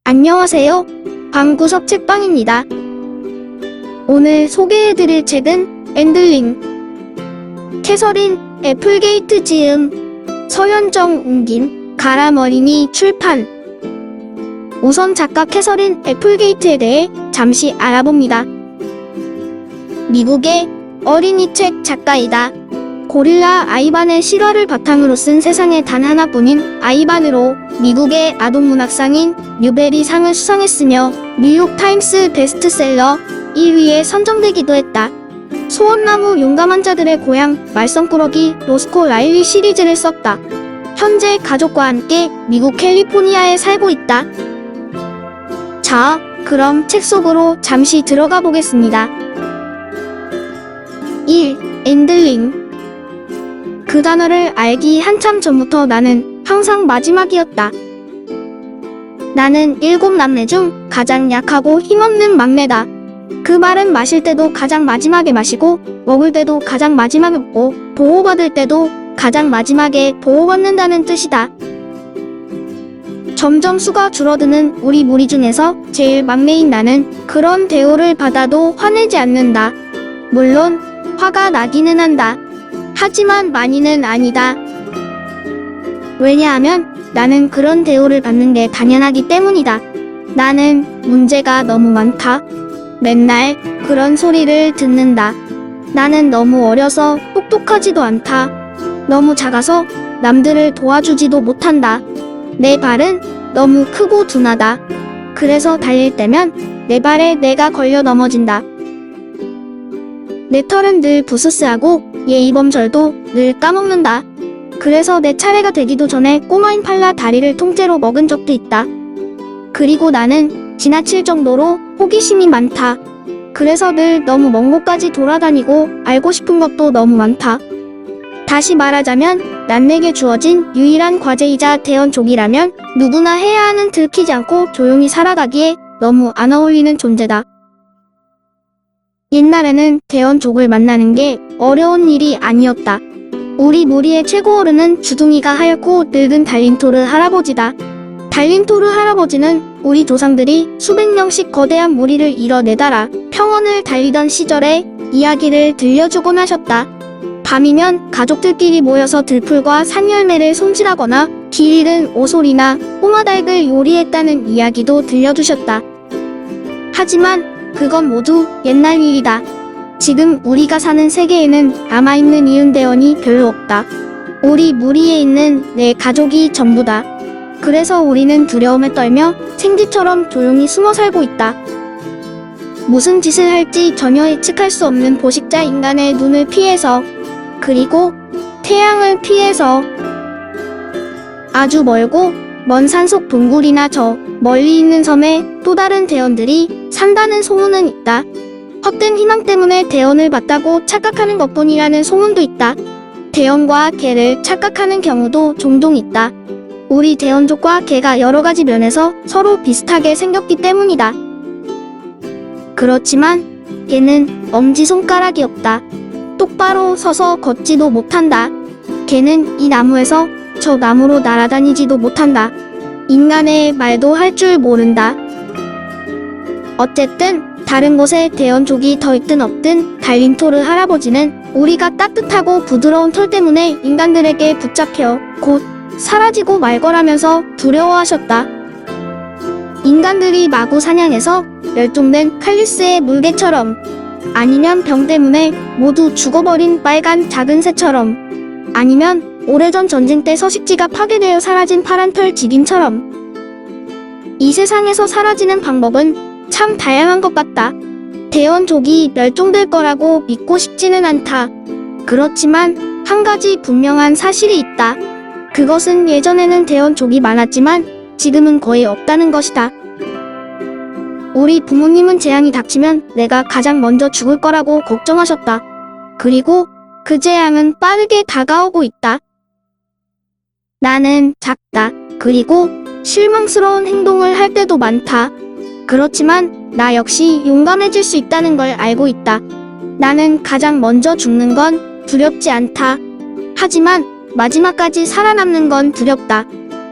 안녕하세요. 방구석 책방입니다. 오늘 소개해드릴 책은 엔들링, 캐서린 애플게이트 지음, 서현정 옮긴, 가람어린이 출판. 우선 작가 캐서린 애플게이트에 대해 잠시 알아봅니다. 미국의 어린이책 작가이다. 고릴라 아이반의 실화를 바탕으로 쓴 세상에 단 하나뿐인 아이반으로 미국의 아동문학상인 뉴베리 상을 수상했으며 뉴욕타임스 베스트셀러 1위에 선정되기도 했다. 소원나무 용감한 자들의 고향 말썽꾸러기 로스코 라일리 시리즈를 썼다. 현재 가족과 함께 미국 캘리포니아에 살고 있다. 자, 그럼 책 속으로 잠시 들어가 보겠습니다. 1. 엔들링. 그 단어를 알기 한참 전부터 나는 항상 마지막이었다. 나는 7남매 중 가장 약하고 힘없는 막내다. 그 말은 마실 때도 가장 마지막에 마시고, 먹을 때도 가장 마지막에 먹고, 보호받을 때도 가장 마지막에 보호받는다는 뜻이다. 점점 수가 줄어드는 우리 무리 중에서 제일 막내인 나는 그런 대우를 받아도 화내지 않는다. 물론 화가 나기는 한다. 하지만 많이는 아니다. 왜냐하면 나는 그런 대우를 받는 게 당연하기 때문이다. 나는 문제가 너무 많다. 맨날 그런 소리를 듣는다. 나는 너무 어려서 똑똑하지도 않다. 너무 작아서 남들을 도와주지도 못한다. 내 발은 너무 크고 둔하다. 그래서 달릴 때면 내 발에 내가 걸려 넘어진다. 내 털은 늘 부스스하고 예의범절도 늘 까먹는다. 그래서 내 차례가 되기도 전에 꼬마 임팔라 다리를 통째로 먹은 적도 있다. 그리고 나는 지나칠 정도로 호기심이 많다. 그래서 늘 너무 먼 곳까지 돌아다니고 알고 싶은 것도 너무 많다. 다시 말하자면 난 내게 주어진 유일한 과제이자 대원족이라면 누구나 해야 하는 들키지 않고 조용히 살아가기에 너무 안 어울리는 존재다. 옛날에는 대원족을 만나는 게 어려운 일이 아니었다. 우리 무리의 최고 어른은 주둥이가 하얗고 늙은 달림토르 할아버지다. 달림토르 할아버지는 우리 조상들이 수백 명씩 거대한 무리를 이뤄내달아 평원을 달리던 시절의 이야기를 들려주곤 하셨다. 밤이면 가족들끼리 모여서 들풀과 산열매를 손질하거나 길 잃은 오솔이나 꼬마닭을 요리했다는 이야기도 들려주셨다. 하지만 그건 모두 옛날 일이다. 지금 우리가 사는 세계에는 남아있는 이은대원이 별로 없다. 우리 무리에 있는 내 가족이 전부다. 그래서 우리는 두려움에 떨며 생쥐처럼 조용히 숨어 살고 있다. 무슨 짓을 할지 전혀 예측할 수 없는 포식자 인간의 눈을 피해서, 그리고 태양을 피해서 아주 멀고 먼 산속 동굴이나 저 멀리 있는 섬에 또 다른 대원들이 산다는 소문은 있다. 헛된 희망 때문에 대원을 봤다고 착각하는 것뿐이라는 소문도 있다. 대원과 개를 착각하는 경우도 종종 있다. 우리 대원족과 개가 여러가지 면에서 서로 비슷하게 생겼기 때문이다. 그렇지만 개는 엄지손가락이 없다. 똑바로 서서 걷지도 못한다. 개는 이 나무에서 저 나무로 날아다니지도 못한다. 인간의 말도 할 줄 모른다. 어쨌든 다른 곳에 대원족이 더 있든 없든 달림토르 할아버지는 우리가 따뜻하고 부드러운 털 때문에 인간들에게 붙잡혀 곧 사라지고 말 거라면서 두려워하셨다. 인간들이 마구 사냥해서 멸종된 칼리스의 물개처럼, 아니면 병 때문에 모두 죽어버린 빨간 작은 새처럼, 아니면 오래전 전쟁 때 서식지가 파괴되어 사라진 파란 털 지김처럼. 이 세상에서 사라지는 방법은 참 다양한 것 같다. 대원족이 멸종될 거라고 믿고 싶지는 않다. 그렇지만 한 가지 분명한 사실이 있다. 그것은 예전에는 대원족이 많았지만 지금은 거의 없다는 것이다. 우리 부모님은 재앙이 닥치면 내가 가장 먼저 죽을 거라고 걱정하셨다. 그리고 그 재앙은 빠르게 다가오고 있다. 나는 작다. 그리고 실망스러운 행동을 할 때도 많다. 그렇지만 나 역시 용감해질 수 있다는 걸 알고 있다. 나는 가장 먼저 죽는 건 두렵지 않다. 하지만 마지막까지 살아남는 건 두렵다.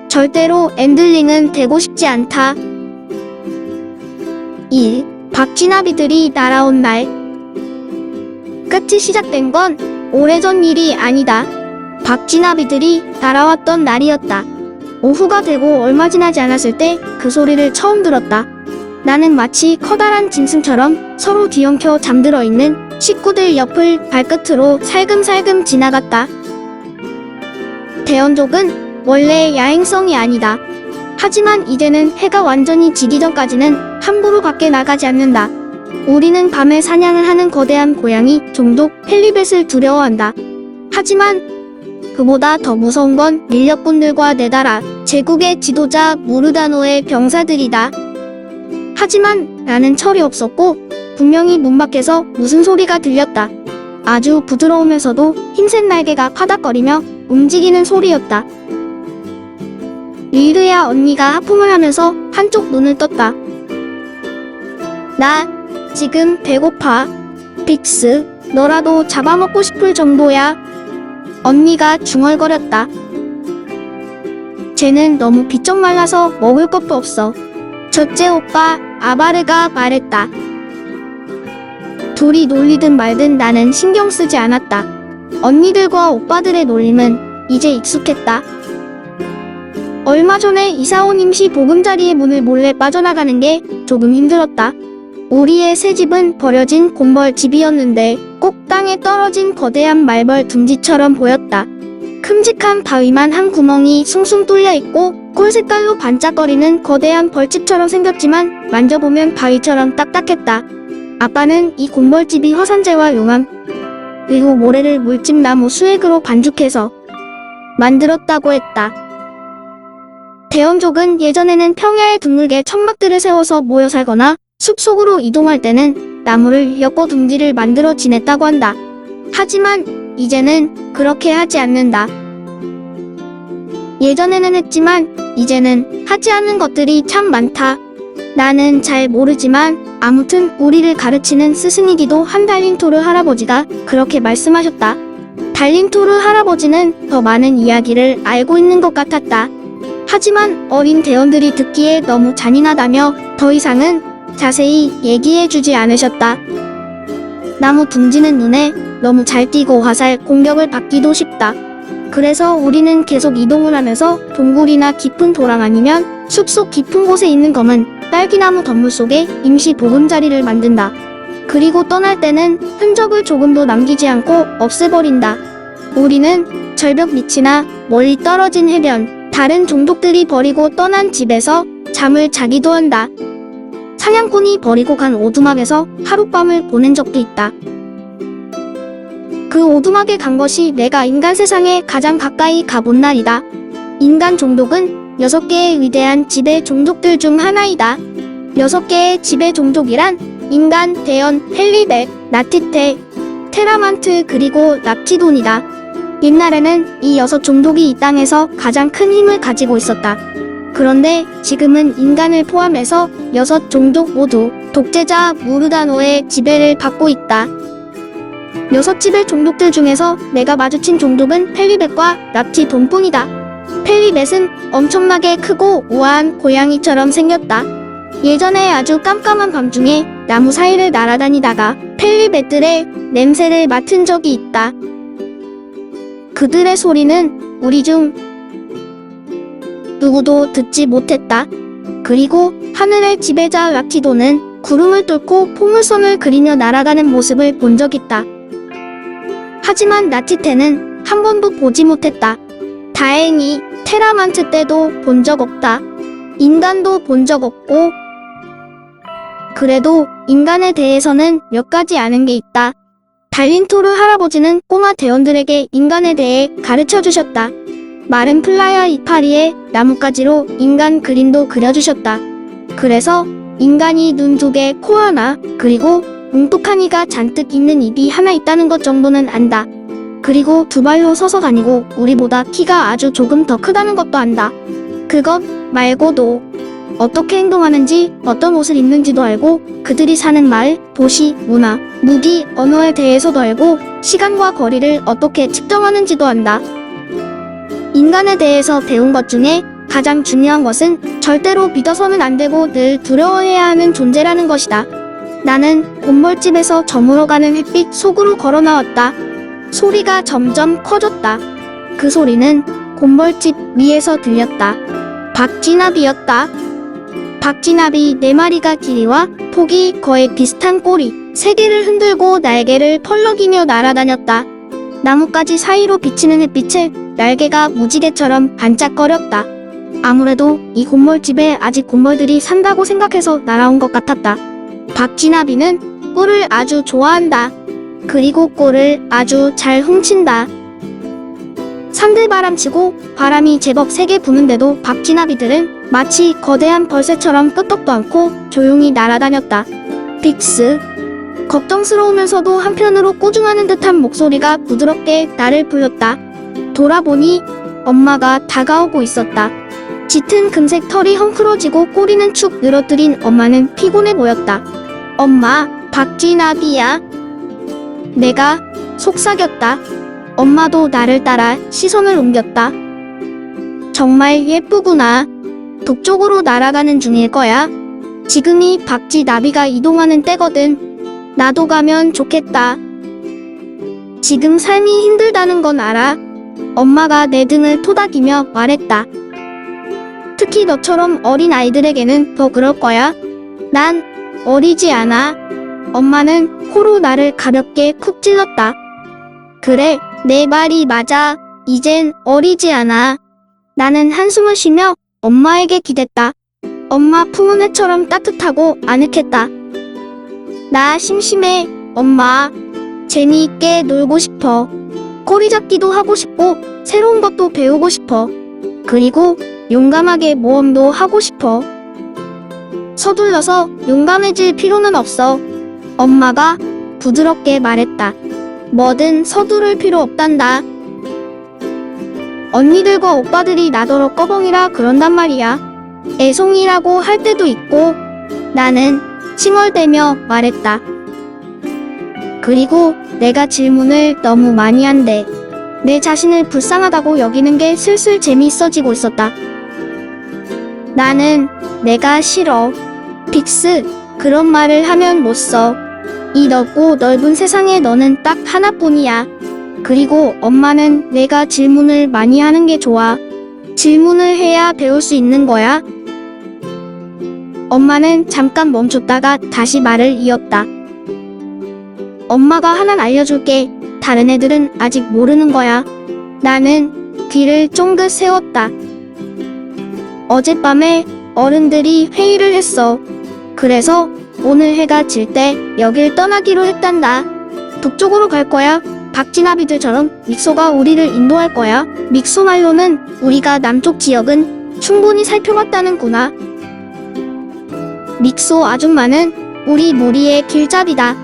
절대로 엔들링은 되고 싶지 않다. 1. 박쥐나비들이 날아온 날. 끝이 시작된 건 오래전 일이 아니다. 박쥐나비들이 날아왔던 날이었다. 오후가 되고 얼마 지나지 않았을 때 그 소리를 처음 들었다. 나는 마치 커다란 짐승처럼 서로 뒤엉켜 잠들어 있는 식구들 옆을 발끝으로 살금살금 지나갔다. 대원족은 원래 야행성이 아니다. 하지만 이제는 해가 완전히 지기 전까지는 함부로 밖에 나가지 않는다. 우리는 밤에 사냥을 하는 거대한 고양이 종족 펠리벳을 두려워한다. 하지만 그보다 더 무서운 건 밀렵꾼들과 네다라 제국의 지도자 무르다노의 병사들이다. 하지만 나는 철이 없었고 분명히 문 밖에서 무슨 소리가 들렸다. 아주 부드러우면서도 흰색 날개가 파닥거리며 움직이는 소리였다. 릴드야 언니가 하품을 하면서 한쪽 눈을 떴다. 나 지금 배고파. 빅스, 너라도 잡아먹고 싶을 정도야. 언니가 중얼거렸다. 쟤는 너무 비쩍 말라서 먹을 것도 없어. 첫째 오빠 아바르가 말했다. 둘이 놀리든 말든 나는 신경 쓰지 않았다. 언니들과 오빠들의 놀림은 이제 익숙했다. 얼마 전에 이사온 임시 보금자리의 문을 몰래 빠져나가는 게 조금 힘들었다. 우리의 새 집은 버려진 곰벌 집이었는데 꼭 땅에 떨어진 거대한 말벌 둥지처럼 보였다. 큼직한 바위만 한 구멍이 숭숭 뚫려 있고 꿀 색깔로 반짝거리는 거대한 벌집처럼 생겼지만 만져보면 바위처럼 딱딱했다. 아빠는 이 곰벌집이 화산재와 용암 그리고 모래를 물집나무 수액으로 반죽해서 만들었다고 했다. 대원족은 예전에는 평야에 드물게 천막들을 세워서 모여 살거나 숲속으로 이동할 때는 나무를 엮어 둥지를 만들어 지냈다고 한다. 하지만 이제는 그렇게 하지 않는다. 예전에는 했지만 이제는 하지 않는 것들이 참 많다. 나는 잘 모르지만 아무튼 우리를 가르치는 스승이기도 한 달림토르 할아버지가 그렇게 말씀하셨다. 달림토르 할아버지는 더 많은 이야기를 알고 있는 것 같았다. 하지만 어린 대원들이 듣기에 너무 잔인하다며 더 이상은 자세히 얘기해주지 않으셨다. 나무 둥지는 눈에 너무 잘 띄고 화살 공격을 받기도 쉽다. 그래서 우리는 계속 이동을 하면서 동굴이나 깊은 도랑 아니면 숲속 깊은 곳에 있는 검은 딸기나무 덤물 속에 임시 보금자리를 만든다. 그리고 떠날 때는 흔적을 조금도 남기지 않고 없애버린다. 우리는 절벽 밑이나 멀리 떨어진 해변, 다른 종족들이 버리고 떠난 집에서 잠을 자기도 한다. 사냥꾼이 버리고 간 오두막에서 하룻밤을 보낸 적도 있다. 그 오두막에 간 것이 내가 인간 세상에 가장 가까이 가본 날이다. 인간 종족은 6개의 위대한 지배 종족들 중 하나이다. 6개의 지배 종족이란 인간, 대연, 펠리벳, 나티테, 테라만트 그리고 납티돈이다. 옛날에는 이 6종족이 이 땅에서 가장 큰 힘을 가지고 있었다. 그런데 지금은 인간을 포함해서 6종족 모두 독재자 무르다노의 지배를 받고 있다. 6지배 종족들 중에서 내가 마주친 종족은 펠리벳과 납티돈뿐이다. 펠리벳은 엄청나게 크고 우아한 고양이처럼 생겼다. 예전에 아주 깜깜한 밤중에 나무 사이를 날아다니다가 펠리벳들의 냄새를 맡은 적이 있다. 그들의 소리는 우리 중 누구도 듣지 못했다. 그리고 하늘의 지배자 락티도는 구름을 뚫고 포물선을 그리며 날아가는 모습을 본 적 있다. 하지만 나티테는 한 번도 보지 못했다. 다행히 테라만트 때도 본 적 없다. 인간도 본 적 없고 그래도 인간에 대해서는 몇 가지 아는 게 있다. 달림토르 할아버지는 꼬마 대원들에게 인간에 대해 가르쳐 주셨다. 마른 플라야 이파리에 나뭇가지로 인간 그림도 그려주셨다. 그래서 인간이 눈 2개, 코 하나, 그리고 뭉툭한 이가 잔뜩 있는 입이 하나 있다는 것 정도는 안다. 그리고 2발로 서서 다니고 우리보다 키가 아주 조금 더 크다는 것도 안다. 그것 말고도 어떻게 행동하는지, 어떤 옷을 입는지도 알고 그들이 사는 마을, 도시, 문화, 무기, 언어에 대해서도 알고 시간과 거리를 어떻게 측정하는지도 안다. 인간에 대해서 배운 것 중에 가장 중요한 것은 절대로 믿어서는 안 되고 늘 두려워해야 하는 존재라는 것이다. 나는 곰벌집에서 저물어가는 햇빛 속으로 걸어 나왔다. 소리가 점점 커졌다. 그 소리는 곰벌집 위에서 들렸다. 박쥐나비였다. 박쥐나비 4마리가 길이와 폭이 거의 비슷한 꼬리, 3개를 흔들고 날개를 펄럭이며 날아다녔다. 나뭇가지 사이로 비치는 햇빛에 날개가 무지개처럼 반짝거렸다. 아무래도 이 곰벌집에 아직 곰벌들이 산다고 생각해서 날아온 것 같았다. 박쥐나비는 꿀을 아주 좋아한다. 그리고 꿀을 아주 잘 훔친다. 산들바람치고 바람이 제법 세게 부는데도 박쥐나비들은 마치 거대한 벌새처럼 끄떡도 않고 조용히 날아다녔다. 빅스. 걱정스러우면서도 한편으로 꾸중하는 듯한 목소리가 부드럽게 나를 불렀다. 돌아보니 엄마가 다가오고 있었다. 짙은 금색 털이 헝클어지고 꼬리는 축 늘어뜨린 엄마는 피곤해 보였다. 엄마, 박쥐나비야. 내가 속삭였다. 엄마도 나를 따라 시선을 옮겼다. 정말 예쁘구나. 북쪽으로 날아가는 중일 거야. 지금이 박쥐나비가 이동하는 때거든. 나도 가면 좋겠다. 지금 삶이 힘들다는 건 알아. 엄마가 내 등을 토닥이며 말했다. 특히 너처럼 어린 아이들에게는 더 그럴 거야. 난 어리지 않아. 엄마는 코로 나를 가볍게 쿡 찔렀다. 그래, 내 말이 맞아. 이젠 어리지 않아. 나는 한숨을 쉬며 엄마에게 기댔다. 엄마 품은 해처럼 따뜻하고 아늑했다. 나 심심해, 엄마. 재미있게 놀고 싶어. 꼬리잡기도 하고 싶고 새로운 것도 배우고 싶어. 그리고 용감하게 모험도 하고 싶어. 서둘러서 용감해질 필요는 없어. 엄마가 부드럽게 말했다. 뭐든 서두를 필요 없단다. 언니들과 오빠들이 나더러 꺼벙이라 그런단 말이야. 애송이라고 할 때도 있고. 나는 칭얼대며 말했다. 그리고 내가 질문을 너무 많이 한대. 내 자신을 불쌍하다고 여기는 게 슬슬 재미있어지고 있었다. 나는 내가 싫어. 빅스, 그런 말을 하면 못 써. 이 넓고 넓은 세상에 너는 딱 하나뿐이야. 그리고 엄마는 내가 질문을 많이 하는 게 좋아. 질문을 해야 배울 수 있는 거야. 엄마는 잠깐 멈췄다가 다시 말을 이었다. 엄마가 하나 알려줄게. 다른 애들은 아직 모르는 거야. 나는 귀를 쫑긋 세웠다. 어젯밤에 어른들이 회의를 했어. 그래서 오늘 해가 질 때 여길 떠나기로 했단다. 북쪽으로 갈 거야. 박쥐나비들처럼 믹소가 우리를 인도할 거야. 믹소 말로는 우리가 남쪽 지역은 충분히 살펴봤다는구나. 믹소 아줌마는 우리 무리의 길잡이다.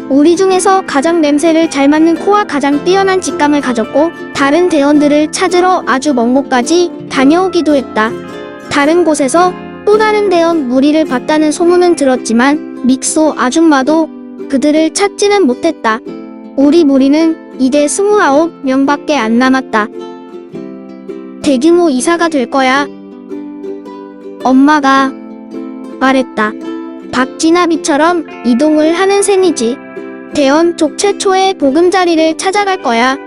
우리 중에서 가장 냄새를 잘 맡는 코와 가장 뛰어난 직감을 가졌고 다른 대원들을 찾으러 아주 먼 곳까지 다녀오기도 했다. 다른 곳에서 또 다른 대원 무리를 봤다는 소문은 들었지만 믹소 아줌마도 그들을 찾지는 못했다. 우리 무리는 이제 29명밖에 안 남았다. 대규모 이사가 될 거야. 엄마가 말했다. 박쥐나비처럼 이동을 하는 셈이지. 대원 쪽 최초의 보금자리를 찾아갈 거야.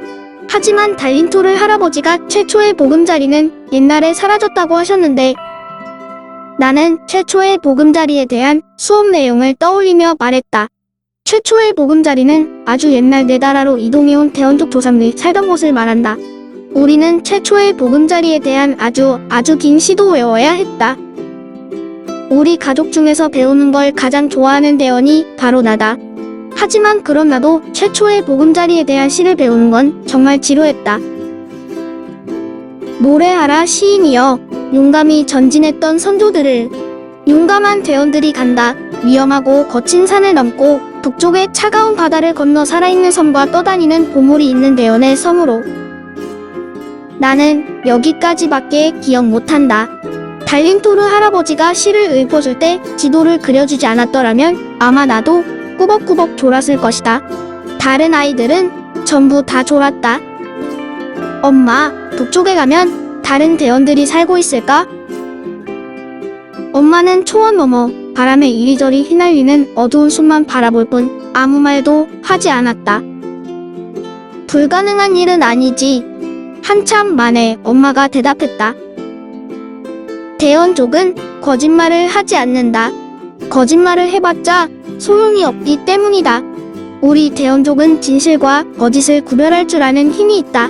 하지만 달린토르 할아버지가 최초의 보금자리는 옛날에 사라졌다고 하셨는데 나는 최초의 보금자리에 대한 수업 내용을 떠올리며 말했다. 최초의 보금자리는 아주 옛날 네다라로 이동해온 대원족 조상들이 살던 곳을 말한다. 우리는 최초의 보금자리에 대한 아주 긴 시도 외워야 했다. 우리 가족 중에서 배우는 걸 가장 좋아하는 대원이 바로 나다. 하지만 그런 나도 최초의 보금자리에 대한 시를 배우는 건 정말 지루했다. 노래하라 시인이여, 용감히 전진했던 선조들을. 용감한 대원들이 간다. 위험하고 거친 산을 넘고 북쪽의 차가운 바다를 건너 살아있는 섬과 떠다니는 보물이 있는 대원의 섬으로. 나는 여기까지밖에 기억 못한다. 달린토르 할아버지가 시를 읊어줄 때 지도를 그려주지 않았더라면 아마 나도 꾸벅꾸벅 졸았을 것이다. 다른 아이들은 전부 다 졸았다. 엄마, 북쪽에 가면 다른 대원들이 살고 있을까? 엄마는 초원 너머 바람에 이리저리 휘날리는 어두운 숲만 바라볼 뿐 아무 말도 하지 않았다. 불가능한 일은 아니지. 한참 만에 엄마가 대답했다. 대원족은 거짓말을 하지 않는다. 거짓말을 해봤자 소용이 없기 때문이다. 우리 대원족은 진실과 거짓을 구별할 줄 아는 힘이 있다.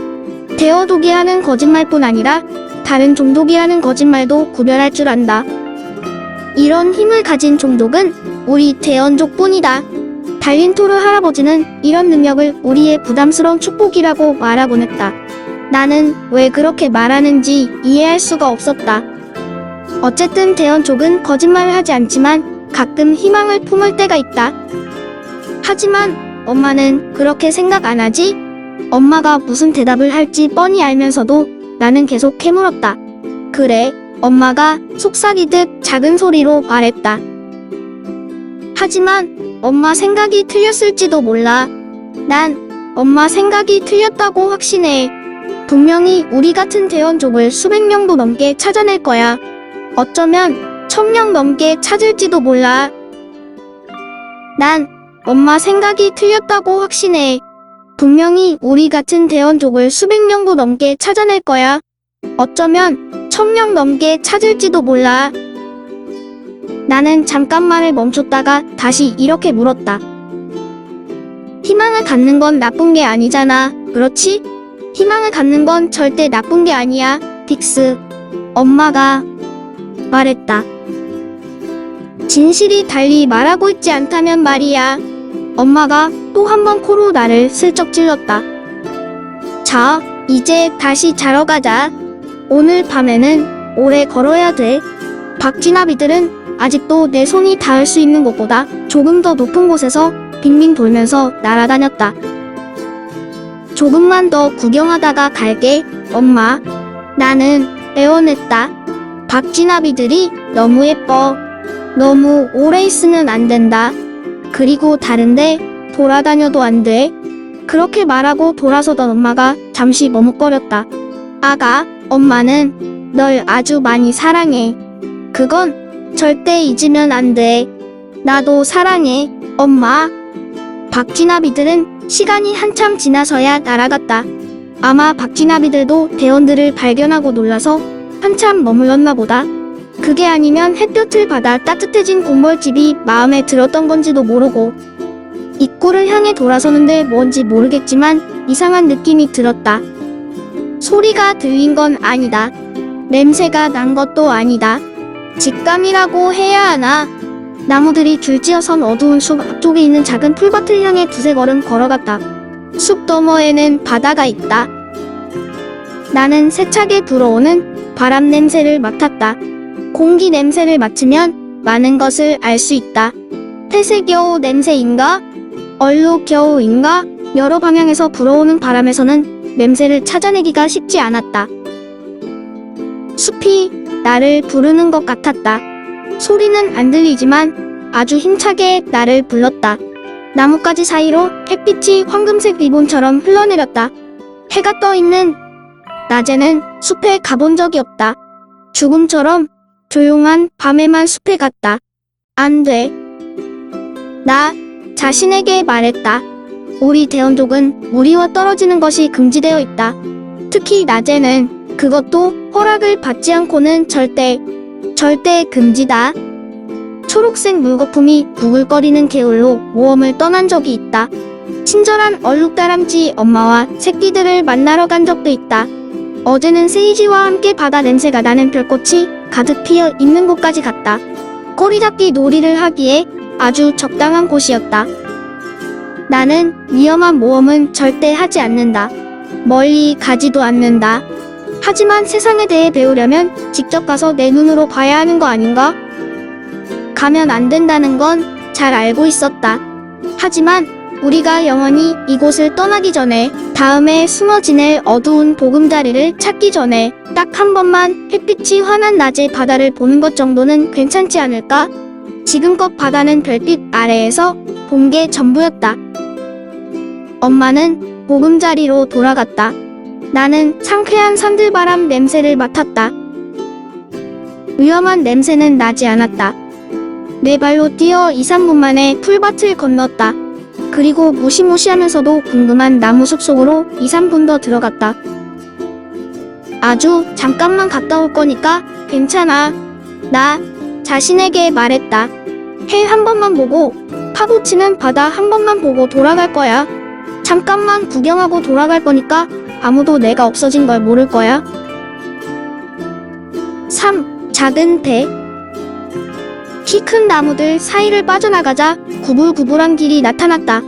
대원족이 하는 거짓말뿐 아니라 다른 종족이 하는 거짓말도 구별할 줄 안다. 이런 힘을 가진 종족은 우리 대원족뿐이다. 달린토르 할아버지는 이런 능력을 우리의 부담스러운 축복이라고 말하곤 했다. 나는 왜 그렇게 말하는지 이해할 수가 없었다. 어쨌든 대원족은 거짓말을 하지 않지만 가끔 희망을 품을 때가 있다. 하지만 엄마는 그렇게 생각 안 하지? 엄마가 무슨 대답을 할지 뻔히 알면서도 나는 계속 캐물었다. 그래, 엄마가 속삭이듯 작은 소리로 말했다. 하지만 엄마 생각이 틀렸을지도 몰라. 난 엄마 생각이 틀렸다고 확신해. 분명히 우리 같은 대원족을 수백 명도 넘게 찾아낼 거야. 어쩌면 1000명 넘게 찾을지도 몰라. 난 엄마 생각이 틀렸다고 확신해. 분명히 우리 같은 대원족을 수백 명도 넘게 찾아낼 거야. 어쩌면 1000명 넘게 찾을지도 몰라. 나는 잠깐 말을 멈췄다가 다시 이렇게 물었다. 희망을 갖는 건 나쁜 게 아니잖아. 그렇지? 희망을 갖는 건 절대 나쁜 게 아니야, 빅스. 엄마가 말했다. 진실이 달리 말하고 있지 않다면 말이야. 엄마가 또 한 번 코로 나를 슬쩍 찔렀다. 자, 이제 다시 자러 가자. 오늘 밤에는 오래 걸어야 돼. 박쥐나비들은 아직도 내 손이 닿을 수 있는 곳보다 조금 더 높은 곳에서 빙빙 돌면서 날아다녔다. 조금만 더 구경하다가 갈게, 엄마. 나는 애원했다. 박쥐나비들이 너무 예뻐. 너무 오래 있으면 안 된다. 그리고 다른데 돌아다녀도 안 돼. 그렇게 말하고 돌아서던 엄마가 잠시 머뭇거렸다. 아가, 엄마는 널 아주 많이 사랑해. 그건 절대 잊으면 안 돼. 나도 사랑해, 엄마. 박쥐나비들은 시간이 한참 지나서야 날아갔다. 아마 박쥐나비들도 대원들을 발견하고 놀라서 한참 머물렀나 보다. 그게 아니면 햇볕을 받아 따뜻해진 곰벌집이 마음에 들었던 건지도 모르고. 입구를 향해 돌아서는데 뭔지 모르겠지만 이상한 느낌이 들었다. 소리가 들린 건 아니다. 냄새가 난 것도 아니다. 직감이라고 해야 하나? 나무들이 줄지어선 어두운 숲 앞쪽에 있는 작은 풀밭을 향해 두세 걸음 걸어갔다. 숲 너머에는 바다가 있다. 나는 세차게 불어오는 바람 냄새를 맡았다. 공기 냄새를 맡으면 많은 것을 알 수 있다. 폐쇄겨우 냄새인가? 얼룩겨우인가? 여러 방향에서 불어오는 바람에서는 냄새를 찾아내기가 쉽지 않았다. 숲이 나를 부르는 것 같았다. 소리는 안 들리지만 아주 힘차게 나를 불렀다. 나뭇가지 사이로 햇빛이 황금색 리본처럼 흘러내렸다. 해가 떠 있는 낮에는 숲에 가본 적이 없다. 죽음처럼 조용한 밤에만 숲에 갔다. 안 돼. 나 자신에게 말했다. 우리 대원족은 무리와 떨어지는 것이 금지되어 있다. 특히 낮에는. 그것도 허락을 받지 않고는 절대 금지다. 초록색 물거품이 부글거리는 개울로 모험을 떠난 적이 있다. 친절한 얼룩다람쥐 엄마와 새끼들을 만나러 간 적도 있다. 어제는 세이지와 함께 바다 냄새가 나는 별꽃이 가득 피어 있는 곳까지 갔다. 꼬리잡기 놀이를 하기에 아주 적당한 곳이었다. 나는 위험한 모험은 절대 하지 않는다. 멀리 가지도 않는다. 하지만 세상에 대해 배우려면 직접 가서 내 눈으로 봐야 하는 거 아닌가? 가면 안 된다는 건 잘 알고 있었다. 하지만 우리가 영원히 이곳을 떠나기 전에, 다음에 숨어 지낼 어두운 보금자리를 찾기 전에 딱 한 번만 햇빛이 환한 낮의 바다를 보는 것 정도는 괜찮지 않을까? 지금껏 바다는 별빛 아래에서 본 게 전부였다. 엄마는 보금자리로 돌아갔다. 나는 상쾌한 산들바람 냄새를 맡았다. 위험한 냄새는 나지 않았다. 네 발로 뛰어 2, 3분 만에 풀밭을 건넜다. 그리고 무시무시하면서도 궁금한 나무 숲속으로 2, 3분 더 들어갔다. 아주 잠깐만 갔다 올 거니까 괜찮아. 나 자신에게 말했다. 해 한 번만 보고, 파도 치는 바다 한 번만 보고 돌아갈 거야. 잠깐만 구경하고 돌아갈 거니까 아무도 내가 없어진 걸 모를 거야. 3. 작은 배. 키 큰 나무들 사이를 빠져나가자 구불구불한 길이 나타났다.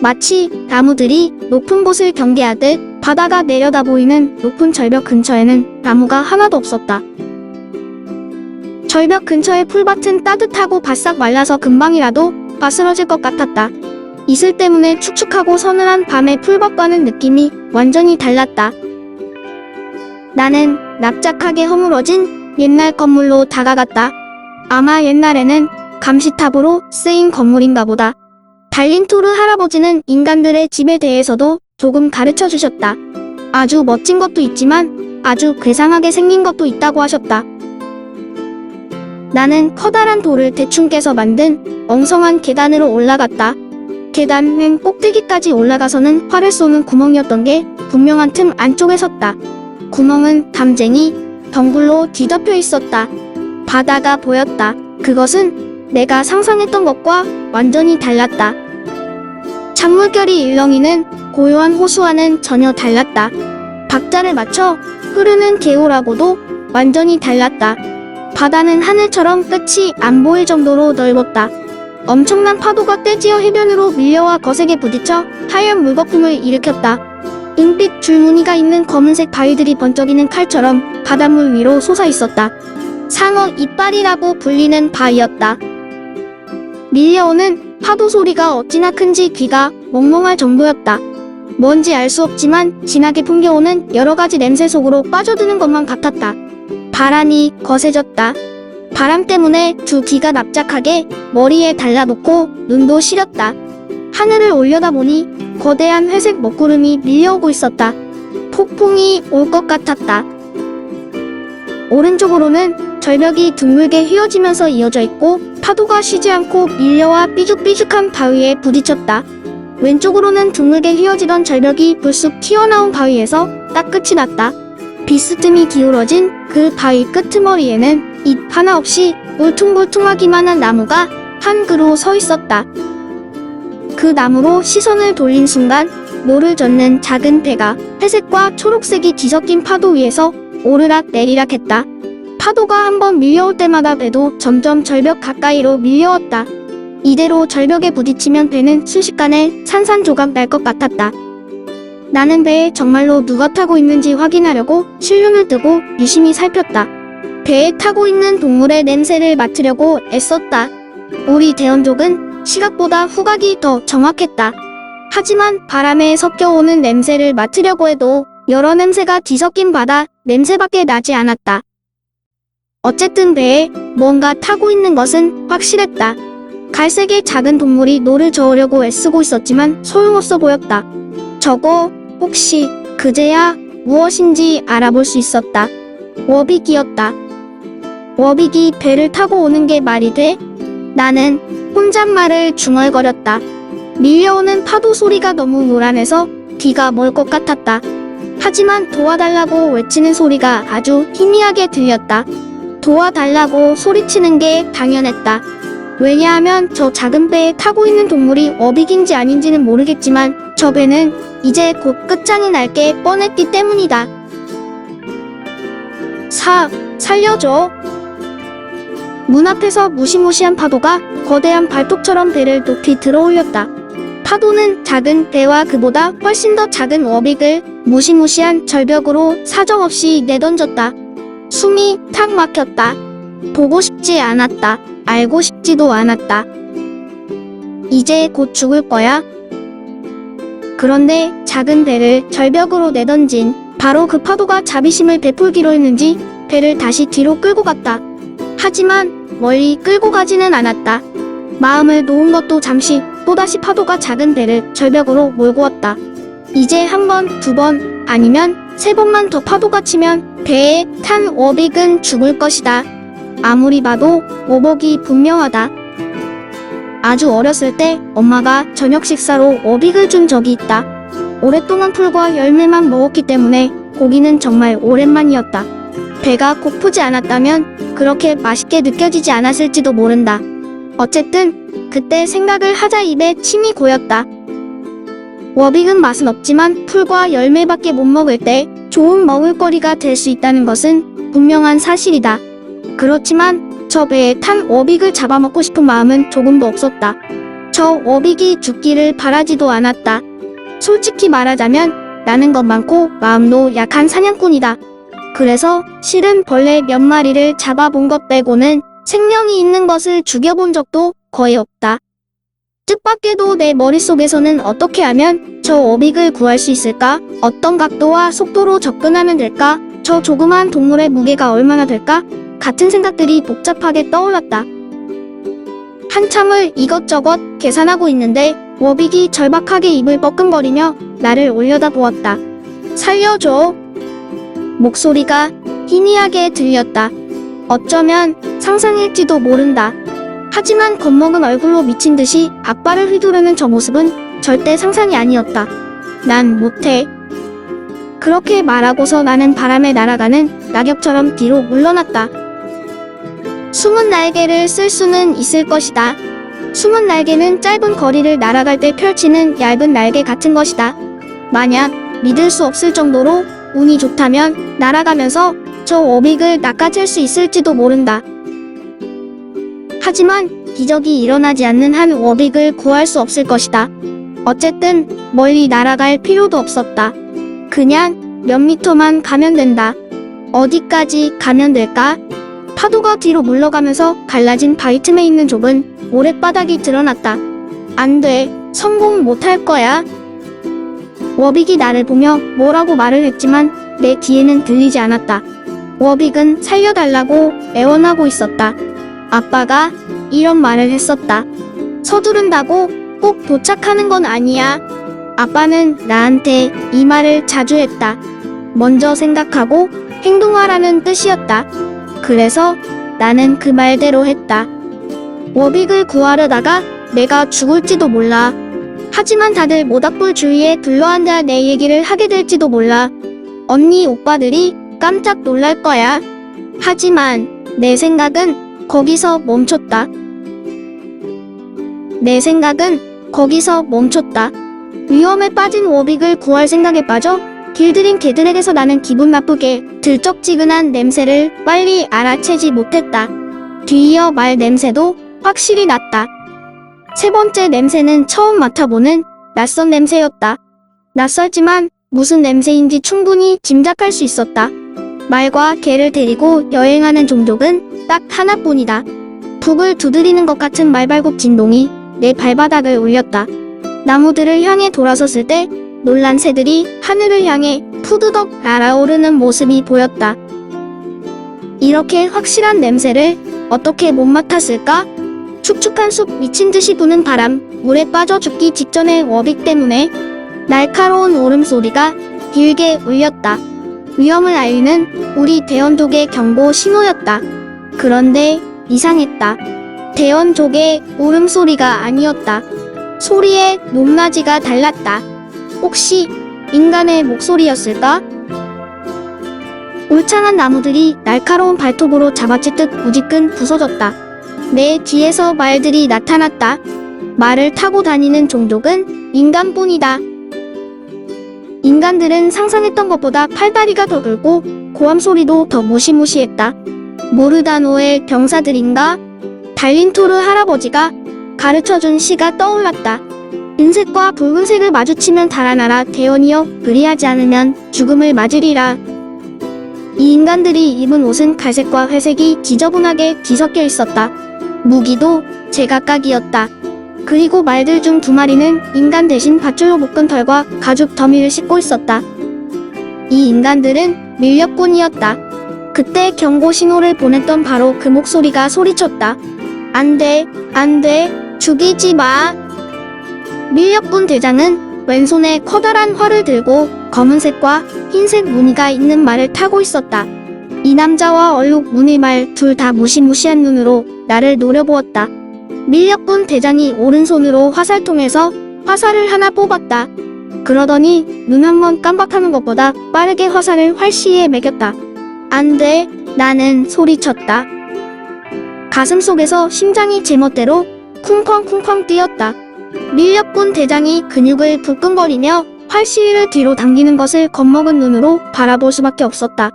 마치 나무들이 높은 곳을 경계하듯 바다가 내려다 보이는 높은 절벽 근처에는 나무가 하나도 없었다. 절벽 근처의 풀밭은 따뜻하고 바싹 말라서 금방이라도 바스러질 것 같았다. 이슬 때문에 축축하고 서늘한 밤의 풀밭과는 느낌이 완전히 달랐다. 나는 납작하게 허물어진 옛날 건물로 다가갔다. 아마 옛날에는 감시탑으로 쓰인 건물인가 보다. 달린토르 할아버지는 인간들의 집에 대해서도 조금 가르쳐 주셨다. 아주 멋진 것도 있지만 아주 괴상하게 생긴 것도 있다고 하셨다. 나는 커다란 돌을 대충 깨서 만든 엉성한 계단으로 올라갔다. 계단은 꼭대기까지 올라가서는 활을 쏘는 구멍이었던 게 분명한 틈 안쪽에 섰다. 구멍은 담쟁이 덩굴로 뒤덮여 있었다. 바다가 보였다. 그것은 내가 상상했던 것과 완전히 달랐다. 찬물결이 일렁이는 고요한 호수와는 전혀 달랐다. 박자를 맞춰 흐르는 개울하고도 완전히 달랐다. 바다는 하늘처럼 끝이 안 보일 정도로 넓었다. 엄청난 파도가 떼지어 해변으로 밀려와 거세게 부딪혀 하얀 물거품을 일으켰다. 은빛 줄무늬가 있는 검은색 바위들이 번쩍이는 칼처럼 바닷물 위로 솟아 있었다. 상어 이빨이라고 불리는 바위였다. 밀려오는 파도 소리가 어찌나 큰지 귀가 멍멍할 정도였다. 뭔지 알 수 없지만 진하게 풍겨오는 여러 가지 냄새 속으로 빠져드는 것만 같았다. 바람이 거세졌다. 바람 때문에 두 귀가 납작하게 머리에 달라붙고 눈도 시렸다. 하늘을 올려다보니 거대한 회색 먹구름이 밀려오고 있었다. 폭풍이 올 것 같았다. 오른쪽으로는 절벽이 둥글게 휘어지면서 이어져 있고 파도가 쉬지 않고 밀려와 삐죽삐죽한 바위에 부딪혔다. 왼쪽으로는 둥글게 휘어지던 절벽이 불쑥 튀어나온 바위에서 딱 끝이 났다. 비스듬히 기울어진 그 바위 끄트머리에는 잎 하나 없이 울퉁불퉁하기만 한 나무가 한 그루 서 있었다. 그 나무로 시선을 돌린 순간 노를 젓는 작은 배가 회색과 초록색이 뒤섞인 파도 위에서 오르락 내리락 했다. 파도가 한번 밀려올 때마다 배도 점점 절벽 가까이로 밀려왔다. 이대로 절벽에 부딪히면 배는 순식간에 산산조각 날 것 같았다. 나는 배에 정말로 누가 타고 있는지 확인하려고 실눈을 뜨고 유심히 살폈다. 배에 타고 있는 동물의 냄새를 맡으려고 애썼다. 우리 대원족은 시각보다 후각이 더 정확했다. 하지만 바람에 섞여오는 냄새를 맡으려고 해도 여러 냄새가 뒤섞인 바다 냄새밖에 나지 않았다. 어쨌든 배에 뭔가 타고 있는 것은 확실했다. 갈색의 작은 동물이 노를 저으려고 애쓰고 있었지만 소용없어 보였다. 저거 혹시 그제야 무엇인지 알아볼 수 있었다. 워빅이었다. 워빅이 배를 타고 오는 게 말이 돼? 나는 혼잣말을 중얼거렸다. 밀려오는 파도 소리가 너무 요란해서 귀가 멀 것 같았다. 하지만 도와달라고 외치는 소리가 아주 희미하게 들렸다. 도와달라고 소리치는 게 당연했다. 왜냐하면 저 작은 배에 타고 있는 동물이 워빅인지 아닌지는 모르겠지만 저 배는 이제 곧 끝장이 날 게 뻔했기 때문이다. 4. 살려줘. 문 앞에서 무시무시한 파도가 거대한 발톱처럼 배를 높이 들어올렸다. 파도는 작은 배와 그보다 훨씬 더 작은 워빅을 무시무시한 절벽으로 사정없이 내던졌다. 숨이 탁 막혔다. 보고 싶지 않았다. 알고 싶지도 않았다. 이제 곧 죽을 거야. 그런데 작은 배를 절벽으로 내던진 바로 그 파도가 자비심을 베풀기로 했는지 배를 다시 뒤로 끌고 갔다. 하지만 멀리 끌고 가지는 않았다. 마음을 놓은 것도 잠시 또다시 파도가 작은 배를 절벽으로 몰고 왔다. 이제 한 번, 두 번, 아니면 3번만 더 파도가 치면 배에 탄 워빅은 죽을 것이다. 아무리 봐도 오복이 분명하다. 아주 어렸을 때 엄마가 저녁 식사로 워빅을 준 적이 있다. 오랫동안 풀과 열매만 먹었기 때문에 고기는 정말 오랜만이었다. 배가 고프지 않았다면 그렇게 맛있게 느껴지지 않았을지도 모른다. 어쨌든 그때 생각을 하자 입에 침이 고였다. 워빅은 맛은 없지만 풀과 열매밖에 못 먹을 때 좋은 먹을거리가 될 수 있다는 것은 분명한 사실이다. 그렇지만 저 배에 탄 워빅을 잡아먹고 싶은 마음은 조금도 없었다. 저 워빅이 죽기를 바라지도 않았다. 솔직히 말하자면 나는 것 많고 마음도 약한 사냥꾼이다. 그래서 실은 벌레 몇 마리를 잡아본 것 빼고는 생명이 있는 것을 죽여본 적도 거의 없다. 뜻밖에도 내 머릿속에서는 어떻게 하면 저 워빅을 구할 수 있을까? 어떤 각도와 속도로 접근하면 될까? 저 조그만 동물의 무게가 얼마나 될까? 같은 생각들이 복잡하게 떠올랐다. 한참을 이것저것 계산하고 있는데 워빅이 절박하게 입을 뻐끔거리며 나를 올려다보았다. 살려줘. 목소리가 희미하게 들렸다. 어쩌면 상상일지도 모른다. 하지만 겁먹은 얼굴로 미친 듯이 앞발을 휘두르는 저 모습은 절대 상상이 아니었다. 난 못해. 그렇게 말하고서 나는 바람에 날아가는 낙엽처럼 뒤로 물러났다. 숨은 날개를 쓸 수는 있을 것이다. 숨은 날개는 짧은 거리를 날아갈 때 펼치는 얇은 날개 같은 것이다. 만약 믿을 수 없을 정도로 운이 좋다면 날아가면서 저 워빅을 낚아챌 수 있을지도 모른다. 하지만 기적이 일어나지 않는 한 워빅을 구할 수 없을 것이다. 어쨌든 멀리 날아갈 필요도 없었다. 그냥 몇 미터만 가면 된다. 어디까지 가면 될까? 파도가 뒤로 물러가면서 갈라진 바위 틈에 있는 좁은 모래바닥이 드러났다. 안 돼. 성공 못할 거야. 워빅이 나를 보며 뭐라고 말을 했지만 내 귀에는 들리지 않았다. 워빅은 살려달라고 애원하고 있었다. 아빠가 이런 말을 했었다. 서두른다고 꼭 도착하는 건 아니야. 아빠는 나한테 이 말을 자주 했다. 먼저 생각하고 행동하라는 뜻이었다. 그래서 나는 그 말대로 했다. 워빅을 구하려다가 내가 죽을지도 몰라. 하지만 다들 모닥불 주위에 둘러앉아 내 얘기를 하게 될지도 몰라. 언니 오빠들이 깜짝 놀랄 거야. 하지만 내 생각은 거기서 멈췄다. 내 생각은 거기서 멈췄다. 위험에 빠진 워빅을 구할 생각에 빠져 길들인 개들에게서 나는 기분 나쁘게 들쩍지근한 냄새를 빨리 알아채지 못했다. 뒤이어 말 냄새도 확실히 났다. 세 번째 냄새는 처음 맡아보는 낯선 냄새였다. 낯설지만 무슨 냄새인지 충분히 짐작할 수 있었다. 말과 개를 데리고 여행하는 종족은 딱 하나뿐이다. 북을 두드리는 것 같은 말발굽 진동이 내 발바닥을 울렸다. 나무들을 향해 돌아섰을 때 놀란 새들이 하늘을 향해 푸드덕 날아오르는 모습이 보였다. 이렇게 확실한 냄새를 어떻게 못 맡았을까? 축축한 숲, 미친 듯이 부는 바람, 물에 빠져 죽기 직전의 워빅 때문에 날카로운 울음소리가 길게 울렸다. 위험을 알리는 우리 대원족의 경고 신호였다. 그런데 이상했다. 대원족의 울음소리가 아니었다. 소리의 높낮이가 달랐다. 혹시 인간의 목소리였을까? 울창한 나무들이 날카로운 발톱으로 잡아채듯 무지끈 부서졌다. 내 뒤에서 말들이 나타났다. 말을 타고 다니는 종족은 인간뿐이다. 인간들은 상상했던 것보다 팔다리가 더 굵고 고함 소리도 더 무시무시했다. 모르다노의 병사들인가? 달린토르 할아버지가 가르쳐준 시가 떠올랐다. 은색과 붉은색을 마주치면 달아나라. 대원이여, 그리하지 않으면 죽음을 맞으리라. 이 인간들이 입은 옷은 갈색과 회색이 지저분하게 뒤섞여 있었다. 무기도 제각각이었다. 그리고 말들 중 2마리는 인간 대신 밧줄로 묶은 털과 가죽 더미를 싣고 있었다. 이 인간들은 밀렵꾼이었다. 그때 경고 신호를 보냈던 바로 그 목소리가 소리쳤다. 안 돼, 안 돼, 죽이지 마. 밀렵꾼 대장은 왼손에 커다란 활을 들고 검은색과 흰색 무늬가 있는 말을 타고 있었다. 이 남자와 얼룩 무늬 말 둘 다 무시무시한 눈으로 나를 노려보았다. 밀렵군 대장이 오른손으로 화살통에서 화살을 하나 뽑았다. 그러더니 눈 한 번 깜박하는 것보다 빠르게 화살을 활시에 매겼다. 안 돼, 나는 소리쳤다. 가슴속에서 심장이 제멋대로 쿵쾅쿵쾅 뛰었다. 밀렵군 대장이 근육을 불끈거리며 활시위를 뒤로 당기는 것을 겁먹은 눈으로 바라볼 수밖에 없었다.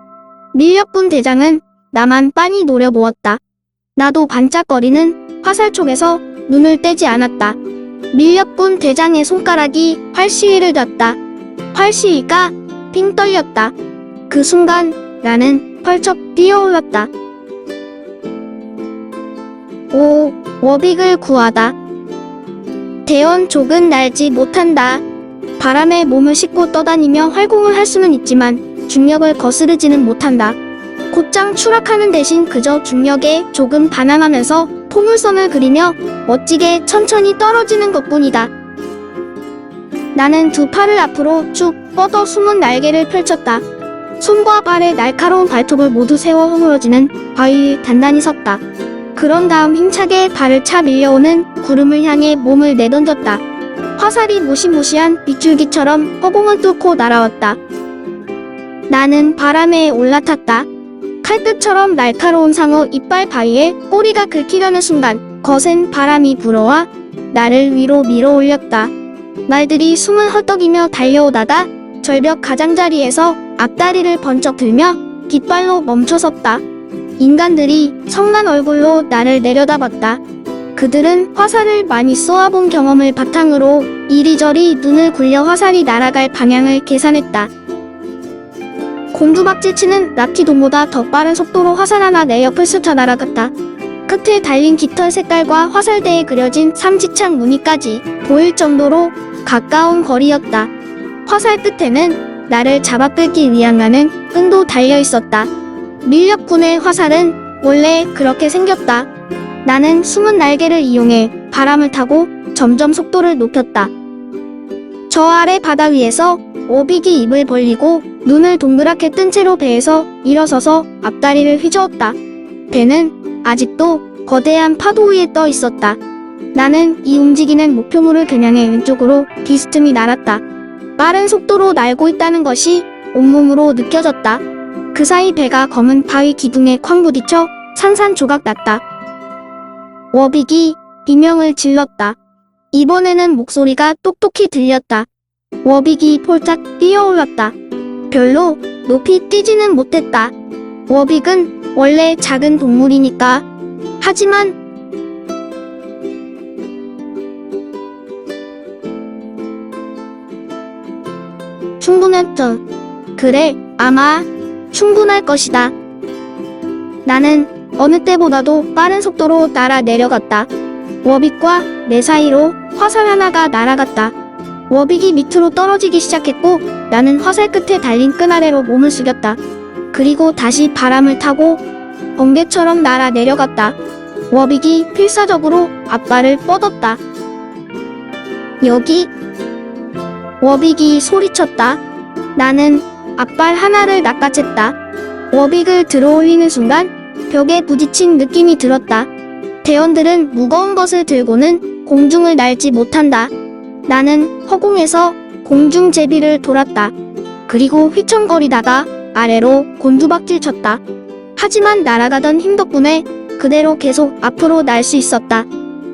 밀렵군 대장은 나만 빤히 노려보았다. 나도 반짝거리는 화살촉에서 눈을 떼지 않았다. 밀렵군 대장의 손가락이 활시위를 놨다. 활시위가 빙 떨렸다. 그 순간 나는 펄쩍 뛰어올랐다. 오, 워빅을 구하다. 대원족은 날지 못한다. 바람에 몸을 싣고 떠다니며 활공을 할 수는 있지만 중력을 거스르지는 못한다. 곧장 추락하는 대신 그저 중력에 조금 반항하면서 포물선을 그리며 멋지게 천천히 떨어지는 것뿐이다. 나는 두 팔을 앞으로 쭉 뻗어 숨은 날개를 펼쳤다. 손과 발의 날카로운 발톱을 모두 세워 허물어지는 바위에 단단히 섰다. 그런 다음 힘차게 발을 차 밀려오는 구름을 향해 몸을 내던졌다. 화살이 무시무시한 빗줄기처럼 허공을 뚫고 날아왔다. 나는 바람에 올라탔다. 칼끝처럼 날카로운 상어 이빨 바위에 꼬리가 긁히려는 순간 거센 바람이 불어와 나를 위로 밀어 올렸다. 말들이 숨을 헐떡이며 달려오다가 절벽 가장자리에서 앞다리를 번쩍 들며 깃발로 멈춰섰다. 인간들이 성난 얼굴로 나를 내려다봤다. 그들은 화살을 많이 쏘아본 경험을 바탕으로 이리저리 눈을 굴려 화살이 날아갈 방향을 계산했다. 곤두박질 치는 라키돔보다 더 빠른 속도로 화살 하나 내 옆을 스쳐 날아갔다. 끝에 달린 깃털 색깔과 화살대에 그려진 삼지창 무늬까지 보일 정도로 가까운 거리였다. 화살 끝에는 나를 잡아끌기 위함하는 끈도 달려 있었다. 밀렵군의 화살은 원래 그렇게 생겼다. 나는 숨은 날개를 이용해 바람을 타고 점점 속도를 높였다. 저 아래 바다 위에서 워빅이 입을 벌리고 눈을 동그랗게 뜬 채로 배에서 일어서서 앞다리를 휘저었다. 배는 아직도 거대한 파도 위에 떠 있었다. 나는 이 움직이는 목표물을 겨냥해 왼쪽으로 비스듬히 날았다. 빠른 속도로 날고 있다는 것이 온몸으로 느껴졌다. 그 사이 배가 검은 바위 기둥에 쾅 부딪혀 산산조각 났다. 워빅이 비명을 질렀다. 이번에는 목소리가 똑똑히 들렸다. 워빅이 폴짝 뛰어올랐다. 별로 높이 뛰지는 못했다. 워빅은 원래 작은 동물이니까. 하지만 충분했다. 그래, 아마 충분할 것이다. 나는 어느 때보다도 빠른 속도로 날아 내려갔다. 워빅과 내 사이로 화살 하나가 날아갔다. 워빅이 밑으로 떨어지기 시작했고 나는 화살 끝에 달린 끈 아래로 몸을 숙였다. 그리고 다시 바람을 타고 번개처럼 날아 내려갔다. 워빅이 필사적으로 앞발을 뻗었다. 여기! 워빅이 소리쳤다. 나는 앞발 하나를 낚아챘다. 워빅을 들어올리는 순간 벽에 부딪힌 느낌이 들었다. 대원들은 무거운 것을 들고는 공중을 날지 못한다. 나는 허공에서 공중제비를 돌았다. 그리고 휘청거리다가 아래로 곤두박질 쳤다. 하지만 날아가던 힘 덕분에 그대로 계속 앞으로 날 수 있었다.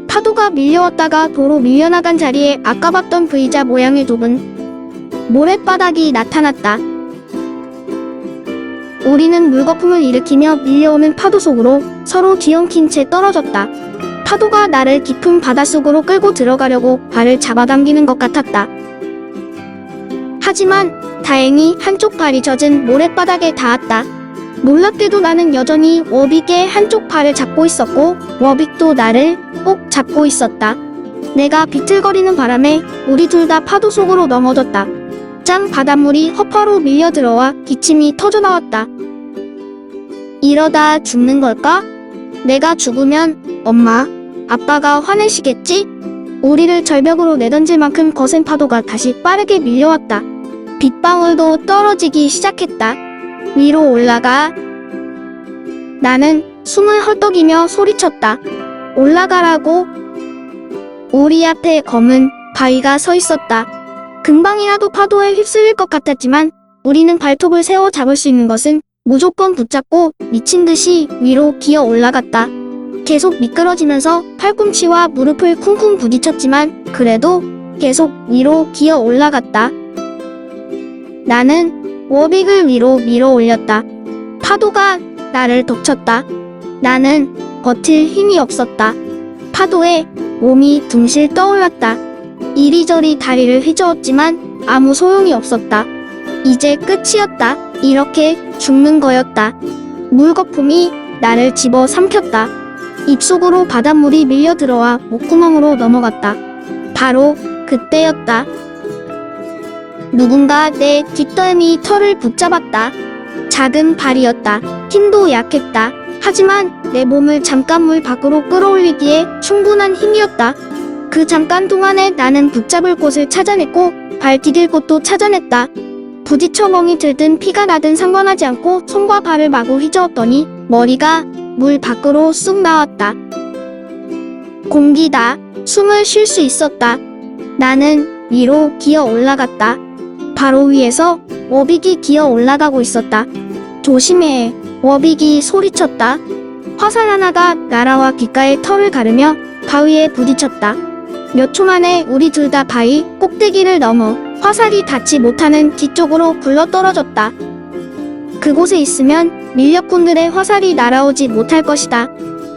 파도가 밀려왔다가 도로 밀려나간 자리에 아까 봤던 V자 모양의 좁은 모랫바닥이 나타났다. 우리는 물거품을 일으키며 밀려오는 파도 속으로 서로 뒤엉킨 채 떨어졌다. 파도가 나를 깊은 바닷속으로 끌고 들어가려고 발을 잡아당기는 것 같았다. 하지만 다행히 한쪽 발이 젖은 모랫바닥에 닿았다. 놀랍게도 나는 여전히 워빅의 한쪽 발을 잡고 있었고 워빅도 나를 꼭 잡고 있었다. 내가 비틀거리는 바람에 우리 둘 다 파도 속으로 넘어졌다. 짠 바닷물이 허파로 밀려 들어와 기침이 터져나왔다. 이러다 죽는 걸까? 내가 죽으면 엄마, 아빠가 화내시겠지? 우리를 절벽으로 내던질 만큼 거센 파도가 다시 빠르게 밀려왔다. 빗방울도 떨어지기 시작했다. 위로 올라가. 나는 숨을 헐떡이며 소리쳤다. 올라가라고. 우리 앞에 검은 바위가 서 있었다. 금방이라도 파도에 휩쓸릴 것 같았지만 우리는 발톱을 세워 잡을 수 있는 것은 무조건 붙잡고 미친 듯이 위로 기어 올라갔다. 계속 미끄러지면서 팔꿈치와 무릎을 쿵쿵 부딪혔지만 그래도 계속 위로 기어 올라갔다. 나는 워빅을 위로 밀어 올렸다. 파도가 나를 덮쳤다. 나는 버틸 힘이 없었다. 파도에 몸이 둥실 떠올랐다. 이리저리 다리를 휘저었지만 아무 소용이 없었다. 이제 끝이었다. 이렇게 죽는 거였다. 물거품이 나를 집어 삼켰다. 입속으로 바닷물이 밀려 들어와 목구멍으로 넘어갔다. 바로 그때였다. 누군가 내 뒷덜미 털을 붙잡았다. 작은 발이었다. 힘도 약했다. 하지만 내 몸을 잠깐 물 밖으로 끌어올리기에 충분한 힘이었다. 그 잠깐 동안에 나는 붙잡을 곳을 찾아냈고 발 디딜 곳도 찾아냈다. 부딪혀 멍이 들든 피가 나든 상관하지 않고 손과 발을 마구 휘저었더니 머리가 물 밖으로 쑥 나왔다. 공기다. 숨을 쉴 수 있었다. 나는 위로 기어 올라갔다. 바로 위에서 워빅이 기어 올라가고 있었다. 조심해. 워빅이 소리쳤다. 화살 하나가 나라와 귓가의 털을 가르며 바위에 부딪혔다. 몇 초 만에 우리 둘 다 바위 꼭대기를 넘어 화살이 닿지 못하는 뒤쪽으로 굴러떨어졌다. 그곳에 있으면 밀렵꾼들의 화살이 날아오지 못할 것이다.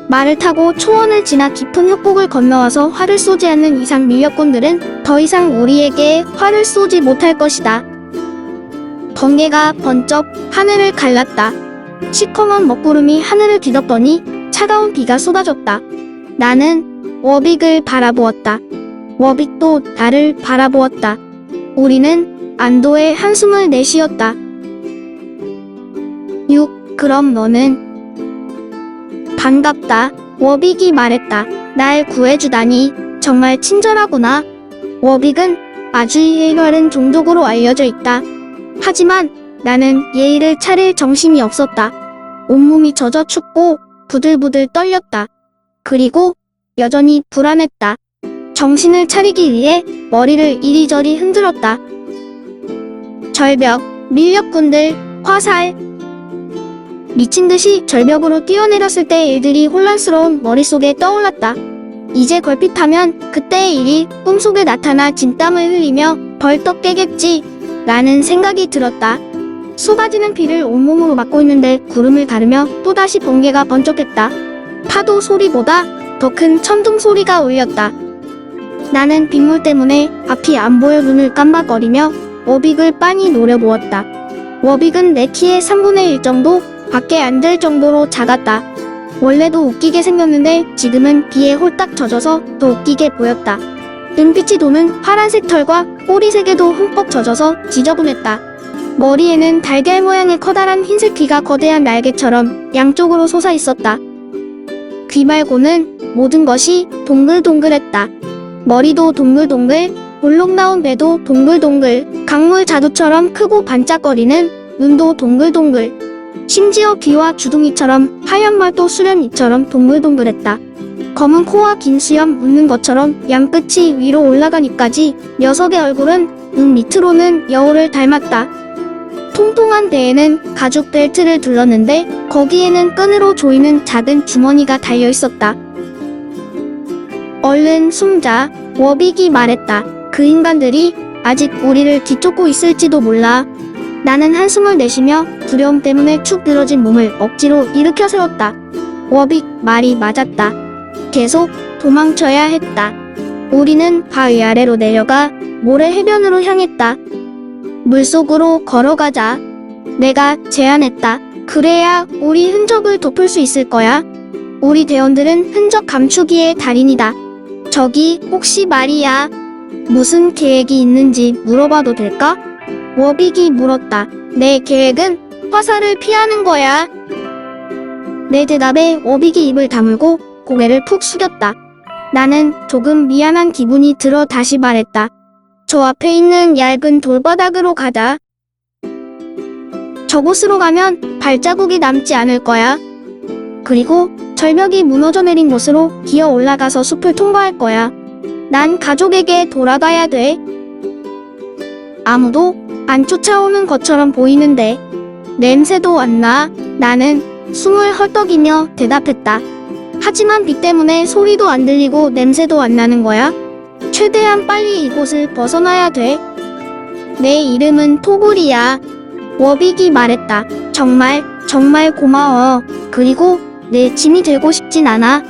말을 타고 초원을 지나 깊은 협곡을 건너와서 활을 쏘지 않는 이상 밀렵꾼들은 더 이상 우리에게 활을 쏘지 못할 것이다. 번개가 번쩍 하늘을 갈랐다. 시커먼 먹구름이 하늘을 뒤덮더니 차가운 비가 쏟아졌다. 나는 워빅을 바라보았다. 워빅도 나를 바라보았다. 우리는 안도의 한숨을 내쉬었다. 그럼 너는? 반갑다. 워빅이 말했다. 날 구해주다니 정말 친절하구나. 워빅은 아주 예의 바른 종족으로 알려져 있다. 하지만 나는 예의를 차릴 정신이 없었다. 온몸이 젖어 춥고 부들부들 떨렸다. 그리고 여전히 불안했다. 정신을 차리기 위해 머리를 이리저리 흔들었다. 절벽, 밀렵꾼들, 화살. 미친듯이 절벽으로 뛰어내렸을 때의 일들이 혼란스러운 머릿속에 떠올랐다. 이제 걸핏하면 그때의 일이 꿈속에 나타나 진땀을 흘리며 벌떡 깨겠지 라는 생각이 들었다. 쏟아지는 비를 온몸으로 맞고 있는데 구름을 가르며 또다시 번개가 번쩍했다. 파도 소리보다 더 큰 천둥 소리가 울렸다. 나는 빗물 때문에 앞이 안 보여 눈을 깜박거리며 워빅을 빤히 노려보았다. 워빅은 내 키의 3분의 1 정도 밖에 안 될 정도로 작았다. 원래도 웃기게 생겼는데 지금은 비에 홀딱 젖어서 더 웃기게 보였다. 눈빛이 도는 파란색 털과 꼬리색에도 흠뻑 젖어서 지저분했다. 머리에는 달걀 모양의 커다란 흰색 귀가 거대한 날개처럼 양쪽으로 솟아 있었다. 귀 말고는 모든 것이 동글동글했다. 머리도 동글동글, 볼록 나온 배도 동글동글, 강물 자두처럼 크고 반짝거리는 눈도 동글동글. 심지어 귀와 주둥이처럼 하얀 말도 수련이처럼 동글동글했다. 검은 코와 긴 수염 웃는 것처럼 양끝이 위로 올라가니까지 녀석의 얼굴은 눈 밑으로는 여우를 닮았다. 통통한 배에는 가죽 벨트를 둘렀는데 거기에는 끈으로 조이는 작은 주머니가 달려있었다. 얼른 숨자. 워빅이 말했다. 그 인간들이 아직 우리를 뒤쫓고 있을지도 몰라. 나는 한숨을 내쉬며 두려움 때문에 축 늘어진 몸을 억지로 일으켜 세웠다. 워빅 말이 맞았다. 계속 도망쳐야 했다. 우리는 바위 아래로 내려가 모래 해변으로 향했다. 물속으로 걸어가자. 내가 제안했다. 그래야 우리 흔적을 덮을 수 있을 거야. 우리 대원들은 흔적 감추기의 달인이다. 저기 혹시 말이야. 무슨 계획이 있는지 물어봐도 될까? 워빅이 물었다. 내 계획은 화살을 피하는 거야. 내 대답에 워빅이 입을 다물고 고개를 푹 숙였다. 나는 조금 미안한 기분이 들어 다시 말했다. 저 앞에 있는 얇은 돌바닥으로 가자. 저곳으로 가면 발자국이 남지 않을 거야. 그리고 절벽이 무너져 내린 곳으로 기어 올라가서 숲을 통과할 거야. 난 가족에게 돌아가야 돼. 아무도 안 쫓아오는 것처럼 보이는데 냄새도 안 나. 나는 숨을 헐떡이며 대답했다. 하지만 비 때문에 소리도 안 들리고 냄새도 안 나는 거야. 최대한 빨리 이곳을 벗어나야 돼. 내 이름은 토굴이야. 워빅이 말했다. 정말 고마워. 그리고 내 짐이 되고 싶진 않아.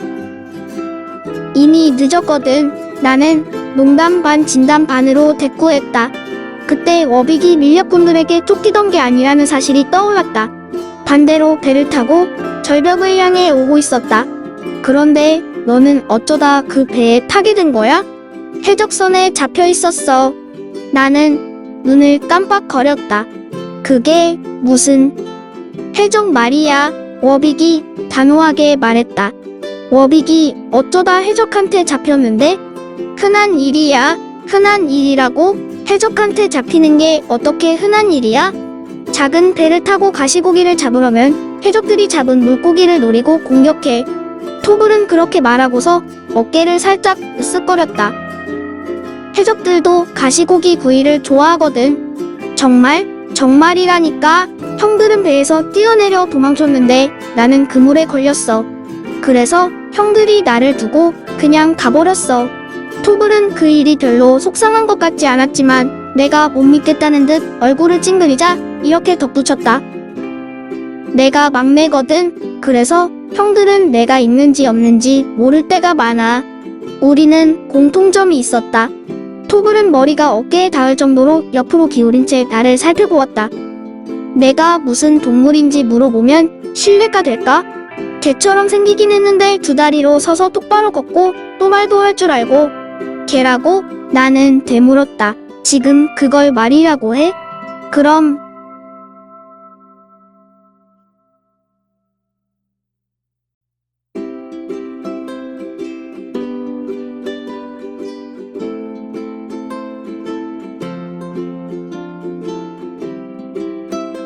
이미 늦었거든. 나는 농담 반 진담 반으로 대꾸했다. 그때 워빅이 밀렵꾼들에게 쫓기던 게 아니라는 사실이 떠올랐다. 반대로 배를 타고 절벽을 향해 오고 있었다. 그런데 너는 어쩌다 그 배에 타게 된 거야? 해적선에 잡혀 있었어. 나는 눈을 깜빡거렸다. 그게 무슨 해적 말이야. 워빅이 단호하게 말했다. 워빅이 어쩌다 해적한테 잡혔는데? 흔한 일이야. 흔한 일이라고? 해적한테 잡히는 게 어떻게 흔한 일이야? 작은 배를 타고 가시고기를 잡으려면 해적들이 잡은 물고기를 노리고 공격해. 토굴은 그렇게 말하고서 어깨를 살짝 으쓱거렸다. 해적들도 가시고기 구이를 좋아하거든. 정말이라니까. 형들은 배에서 뛰어내려 도망쳤는데 나는 그물에 걸렸어. 그래서 형들이 나를 두고 그냥 가버렸어. 토굴은 그 일이 별로 속상한 것 같지 않았지만 내가 못 믿겠다는 듯 얼굴을 찡그리자 이렇게 덧붙였다. 내가 막내거든. 그래서 형들은 내가 있는지 없는지 모를 때가 많아. 우리는 공통점이 있었다. 토굴은 머리가 어깨에 닿을 정도로 옆으로 기울인 채 나를 살펴보았다. 내가 무슨 동물인지 물어보면 신뢰가 될까? 개처럼 생기긴 했는데 두 다리로 서서 똑바로 걷고 또 말도 할 줄 알고. 개라고? 나는 되물었다. 지금 그걸 말이라고 해? 그럼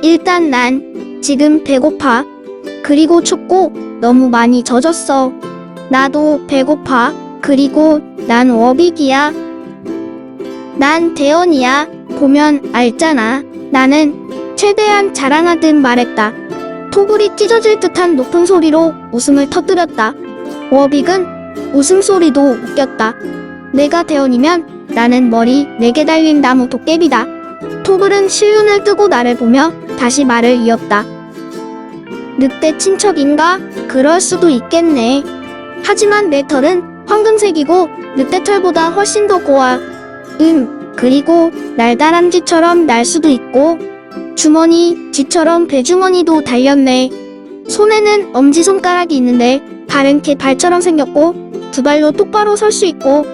일단 난 지금 배고파. 그리고 춥고 너무 많이 젖었어. 나도 배고파. 그리고 난 워빅이야. 난 대원이야. 보면 알잖아. 나는 최대한 자랑하듯 말했다. 토굴이 찢어질 듯한 높은 소리로 웃음을 터뜨렸다. 워빅은 웃음소리도 웃겼다. 내가 대원이면 나는 머리 4개 달린 나무 도깨비다. 토굴은 실눈을 뜨고 나를 보며 다시 말을 이었다. 늑대 친척인가? 그럴 수도 있겠네. 하지만 내 털은 황금색이고 늑대 털보다 훨씬 더 고와. 그리고 날다람쥐처럼 날 수도 있고 주머니 쥐처럼 배주머니도 달렸네. 손에는 엄지손가락이 있는데 발은 개 발처럼 생겼고 두 발로 똑바로 설 수 있고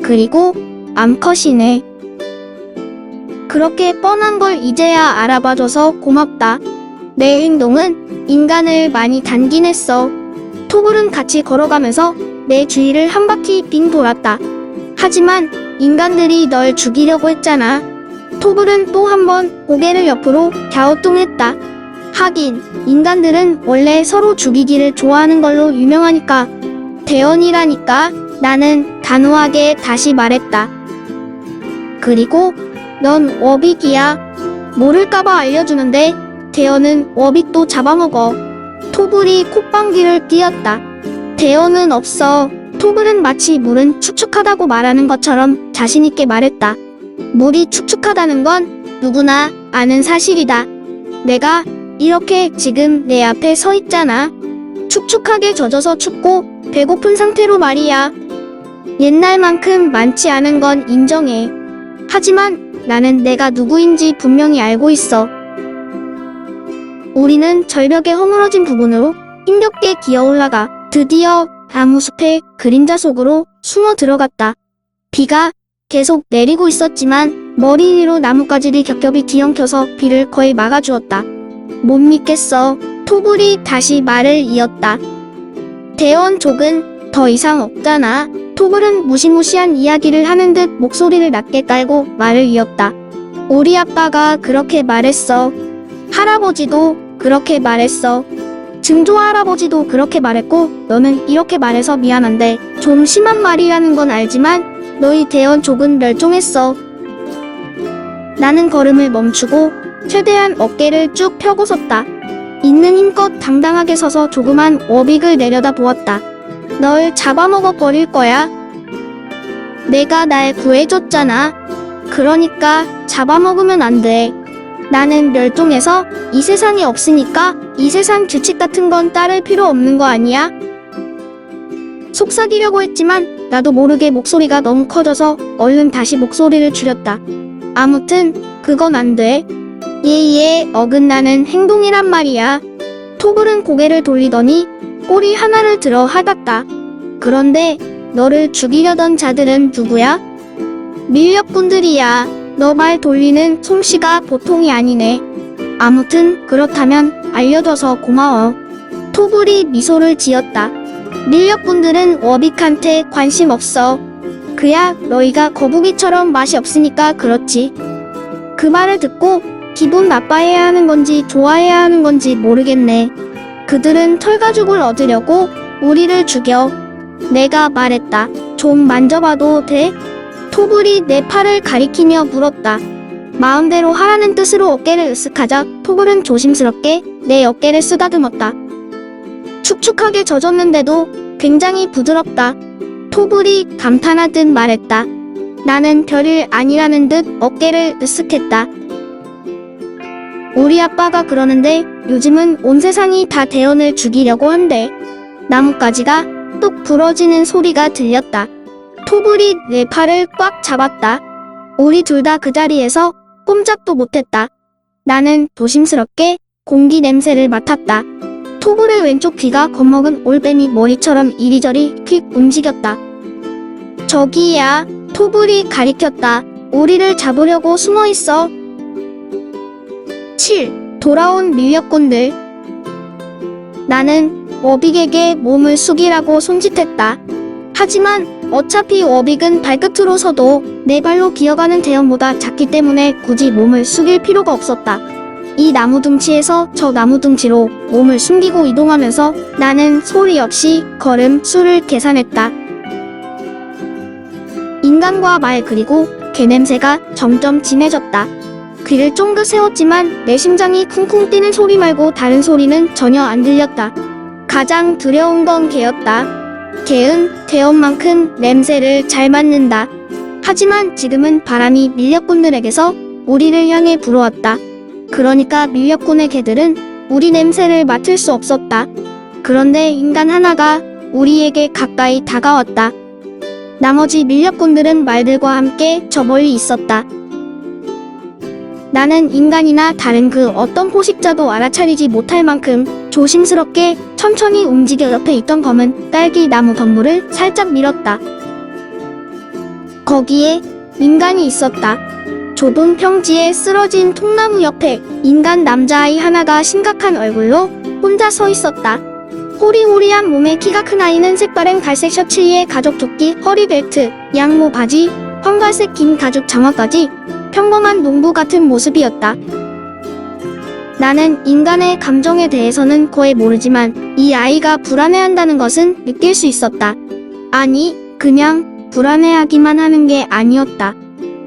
그리고 암컷이네. 그렇게 뻔한 걸 이제야 알아봐줘서 고맙다. 내 행동은 인간을 많이 닮긴 했어. 토굴은 같이 걸어가면서 내 주위를 한 바퀴 빙 돌았다. 하지만 인간들이 널 죽이려고 했잖아. 토굴은 또 한 번 고개를 옆으로 갸우뚱했다. 하긴 인간들은 원래 서로 죽이기를 좋아하는 걸로 유명하니까. 대원이라니까. 나는 단호하게 다시 말했다. 그리고 넌 워빅이야. 모를까봐 알려주는데 대원은 워빅도 잡아먹어. 토굴이 콧방귀를 뀌었다. 대원은 없어. 토굴은 마치 물은 축축하다고 말하는 것처럼 자신있게 말했다. 물이 축축하다는 건 누구나 아는 사실이다. 내가 이렇게 지금 내 앞에 서 있잖아. 축축하게 젖어서 춥고 배고픈 상태로 말이야. 옛날만큼 많지 않은 건 인정해. 하지만 나는 내가 누구인지 분명히 알고 있어. 우리는 절벽의 허물어진 부분으로 힘겹게 기어 올라가 드디어 나무숲의 그림자 속으로 숨어 들어갔다. 비가 계속 내리고 있었지만 머리 위로 나뭇가지를 겹겹이 뒤엉켜서 비를 거의 막아주었다. 못 믿겠어. 토굴이 다시 말을 이었다. 대원족은 더 이상 없잖아. 토글은 무시무시한 이야기를 하는 듯 목소리를 낮게 깔고 말을 이었다. 우리 아빠가 그렇게 말했어. 할아버지도 그렇게 말했어. 증조 할아버지도 그렇게 말했고 너는 이렇게 말해서 미안한데 좀 심한 말이라는 건 알지만 너희 대원족은 멸종했어. 나는 걸음을 멈추고 최대한 어깨를 쭉 펴고 섰다. 있는 힘껏 당당하게 서서 조그만 워빅을 내려다 보았다. 널 잡아먹어 버릴 거야. 내가 날 구해줬잖아. 그러니까 잡아먹으면 안 돼. 나는 멸종해서 이 세상에 없으니까 이 세상 규칙 같은 건 따를 필요 없는 거 아니야? 속삭이려고 했지만 나도 모르게 목소리가 너무 커져서 얼른 다시 목소리를 줄였다. 아무튼 그건 안 돼. 예예, 어긋나는 행동이란 말이야. 토글은 고개를 돌리더니 꼬리 하나를 들어 하닫다. 그런데 너를 죽이려던 자들은 누구야? 밀렵꾼들이야. 너 말 돌리는 솜씨가 보통이 아니네. 아무튼 그렇다면 알려줘서 고마워. 토글이 미소를 지었다. 밀렵꾼들은 워빅한테 관심 없어. 그야 너희가 거북이처럼 맛이 없으니까 그렇지. 그 말을 듣고 기분 나빠해야 하는 건지 좋아해야 하는 건지 모르겠네. 그들은 털가죽을 얻으려고 우리를 죽여. 내가 말했다. 좀 만져봐도 돼? 토글이 내 팔을 가리키며 물었다. 마음대로 하라는 뜻으로 어깨를 으쓱하자 토글은 조심스럽게 내 어깨를 쓰다듬었다. 축축하게 젖었는데도 굉장히 부드럽다. 토글이 감탄하듯 말했다. 나는 별일 아니라는 듯 어깨를 으쓱했다. 우리 아빠가 그러는데 요즘은 온 세상이 다 대원을 죽이려고 한대. 나뭇가지가 뚝 부러지는 소리가 들렸다. 토글이 내 팔을 꽉 잡았다. 우리 둘 다 그 자리에서 꼼짝도 못했다. 나는 조심스럽게 공기 냄새를 맡았다. 토글의 왼쪽 귀가 겁먹은 올빼미 머리처럼 이리저리 휙 움직였다. 저기야, 토글이 가리켰다. 우리를 잡으려고 숨어있어. 7. 돌아온 밀렵꾼들. 나는 워빅에게 몸을 숙이라고 손짓했다. 하지만 어차피 워빅은 발끝으로 서도 내 발로 기어가는 대원보다 작기 때문에 굳이 몸을 숙일 필요가 없었다. 이 나무 둥치에서 저 나무 둥치로 몸을 숨기고 이동하면서 나는 소리 없이 걸음 수를 계산했다. 인간과 말 그리고 개 냄새가 점점 진해졌다. 귀를 쫑긋 세웠지만 내 심장이 쿵쿵 뛰는 소리 말고 다른 소리는 전혀 안 들렸다. 가장 두려운 건 개였다. 개은 대원만큼 냄새를 잘 맡는다. 하지만 지금은 바람이 밀렵꾼들에게서 우리를 향해 불어왔다. 그러니까 밀렵꾼의 개들은 우리 냄새를 맡을 수 없었다. 그런데 인간 하나가 우리에게 가까이 다가왔다. 나머지 밀렵꾼들은 말들과 함께 저 멀리 있었다. 나는 인간이나 다른 그 어떤 포식자도 알아차리지 못할 만큼 조심스럽게 천천히 움직여 옆에 있던 검은 딸기 나무 덤불을 살짝 밀었다. 거기에 인간이 있었다. 좁은 평지에 쓰러진 통나무 옆에 인간 남자아이 하나가 심각한 얼굴로 혼자 서 있었다. 호리호리한 몸에 키가 큰 아이는 색바랜 갈색 셔츠에 가죽 조끼, 허리 벨트, 양모 바지, 황갈색 긴 가죽 장화까지 평범한 농부 같은 모습이었다. 나는 인간의 감정에 대해서는 거의 모르지만 이 아이가 불안해한다는 것은 느낄 수 있었다. 아니, 그냥 불안해하기만 하는 게 아니었다.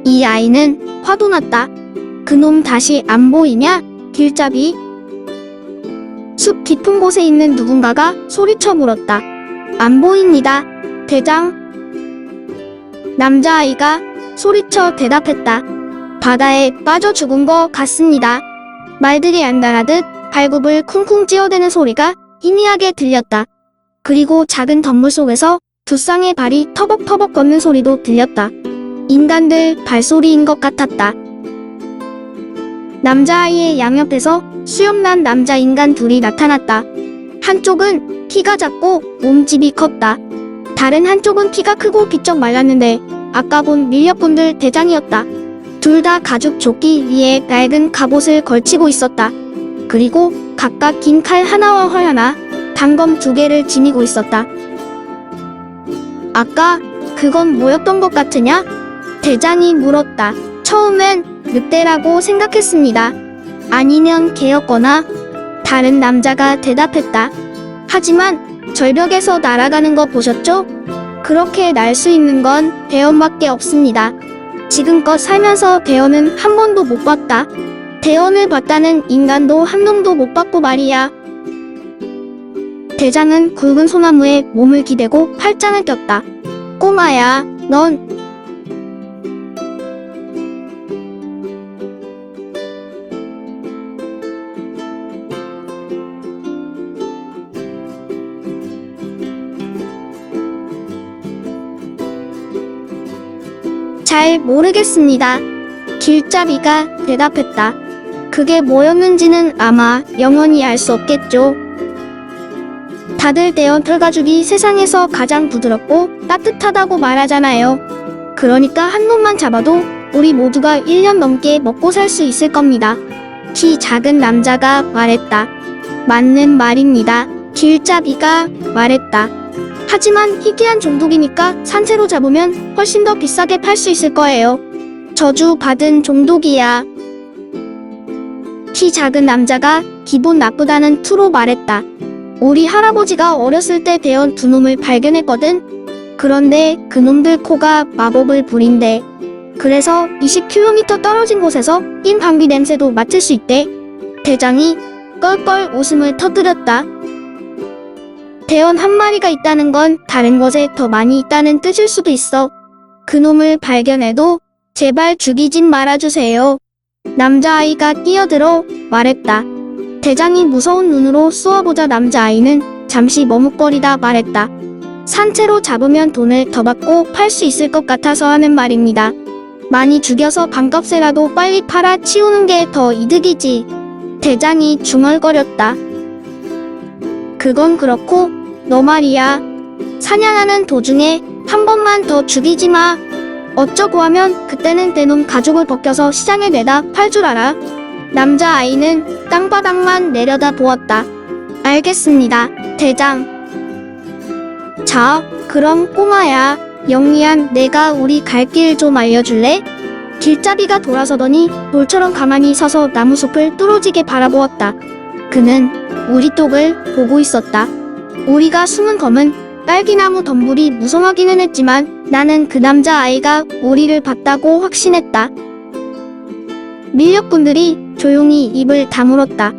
이 아이는 화도 났다. 그놈 다시 안 보이냐? 길잡이. 숲 깊은 곳에 있는 누군가가 소리쳐 물었다. 안 보입니다, 대장. 남자아이가 소리쳐 대답했다. 바다에 빠져 죽은 것 같습니다. 말들이 안달하듯 발굽을 쿵쿵 찌어대는 소리가 희미하게 들렸다. 그리고 작은 덤물 속에서 두 쌍의 발이 터벅터벅 걷는 소리도 들렸다. 인간들 발소리인 것 같았다. 남자아이의 양옆에서 수염난 남자 인간 둘이 나타났다. 한쪽은 키가 작고 몸집이 컸다. 다른 한쪽은 키가 크고 비쩍 말랐는데 아까 본 밀렵꾼들 대장이었다. 둘 다 가죽 조끼 위에 낡은 갑옷을 걸치고 있었다. 그리고 각각 긴 칼 하나와 활 하나, 단검 2개를 지니고 있었다. 아까 그건 뭐였던 것 같으냐? 대장이 물었다. 처음엔 늑대라고 생각했습니다. 아니면 개였거나 다른 남자가 대답했다. 하지만 절벽에서 날아가는 거 보셨죠? 그렇게 날 수 있는 건 대원밖에 없습니다. 지금껏 살면서 대원은 한 번도 못 봤다. 대원을 봤다는 인간도 한 놈도 못 봤고 말이야. 대장은 굵은 소나무에 몸을 기대고 팔짱을 꼈다. 꼬마야, 넌 잘 모르겠습니다. 길잡이가 대답했다. 그게 뭐였는지는 아마 영원히 알 수 없겠죠. 다들 대원 털가죽이 세상에서 가장 부드럽고 따뜻하다고 말하잖아요. 그러니까 한 놈만 잡아도 우리 모두가 1년 넘게 먹고 살 수 있을 겁니다. 키 작은 남자가 말했다. 맞는 말입니다. 길잡이가 말했다. 하지만 희귀한 종독이니까 산채로 잡으면 훨씬 더 비싸게 팔 수 있을 거예요. 저주받은 종독이야. 키 작은 남자가 기분 나쁘다는 투로 말했다. 우리 할아버지가 어렸을 때 대원 두 놈을 발견했거든. 그런데 그놈들 코가 마법을 부린대. 그래서 20km 떨어진 곳에서 낀 방귀 냄새도 맡을 수 있대. 대장이 껄껄 웃음을 터뜨렸다. 대원 한 마리가 있다는 건 다른 것에 더 많이 있다는 뜻일 수도 있어. 그놈을 발견해도 제발 죽이진 말아주세요. 남자아이가 끼어들어 말했다. 대장이 무서운 눈으로 쏘아보자 남자아이는 잠시 머뭇거리다 말했다. 산채로 잡으면 돈을 더 받고 팔 수 있을 것 같아서 하는 말입니다. 많이 죽여서 반값에라도 빨리 팔아 치우는 게 더 이득이지. 대장이 중얼거렸다. 그건 그렇고 너 말이야. 사냥하는 도중에 한 번만 더 죽이지 마. 어쩌고 하면 그때는 내 놈 가죽을 벗겨서 시장에 내다 팔 줄 알아. 남자아이는 땅바닥만 내려다 보았다. 알겠습니다, 대장. 자, 그럼 꼬마야, 영리한 내가 우리 갈 길 좀 알려줄래? 길잡이가 돌아서더니 돌처럼 가만히 서서 나무숲을 뚫어지게 바라보았다. 그는 우리 쪽을 보고 있었다. 우리가 숨은 검은 딸기나무 덤불이 무성하기는 했지만 나는 그 남자아이가 우리를 봤다고 확신했다. 밀렵꾼들이 조용히 입을 다물었다.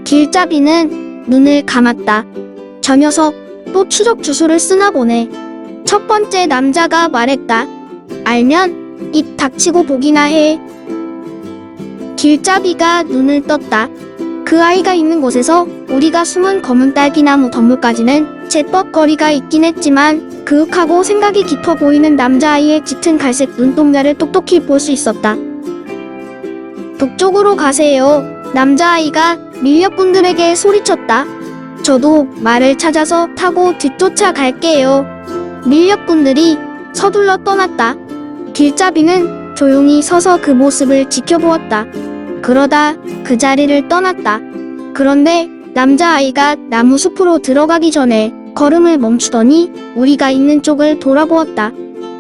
길잡이는 눈을 감았다. 저 녀석 또 추적 주술을 쓰나 보네. 첫 번째 남자가 말했다. 알면 입 닥치고 보기나 해. 길잡이가 눈을 떴다. 그 아이가 있는 곳에서 우리가 숨은 검은 딸기나무 덤불까지는 제법 거리가 있긴 했지만 그윽하고 생각이 깊어 보이는 남자아이의 짙은 갈색 눈동자를 똑똑히 볼 수 있었다. 북쪽으로 가세요. 남자아이가 밀렵꾼들에게 소리쳤다. 저도 말을 찾아서 타고 뒤쫓아 갈게요. 밀렵꾼들이 서둘러 떠났다. 길잡이는 조용히 서서 그 모습을 지켜보았다. 그러다 그 자리를 떠났다. 그런데 남자아이가 나무 숲으로 들어가기 전에 걸음을 멈추더니 우리가 있는 쪽을 돌아보았다.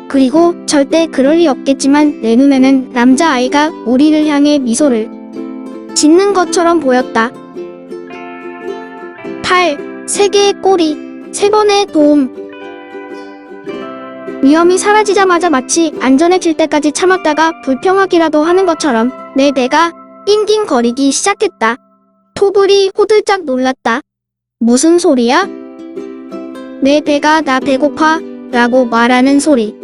그리고 절대 그럴 리 없겠지만 내 눈에는 남자아이가 우리를 향해 미소를 짓는 것처럼 보였다. 팔, 3개의 꼬리, 3번의 도움. 위험이 사라지자마자 마치 안전해질 때까지 참았다가 불평하기라도 하는 것처럼 내 배가 낑낑거리기 시작했다. 토불이 호들짝 놀랐다. 무슨 소리야? 내 배가 나 배고파 라고 말하는 소리.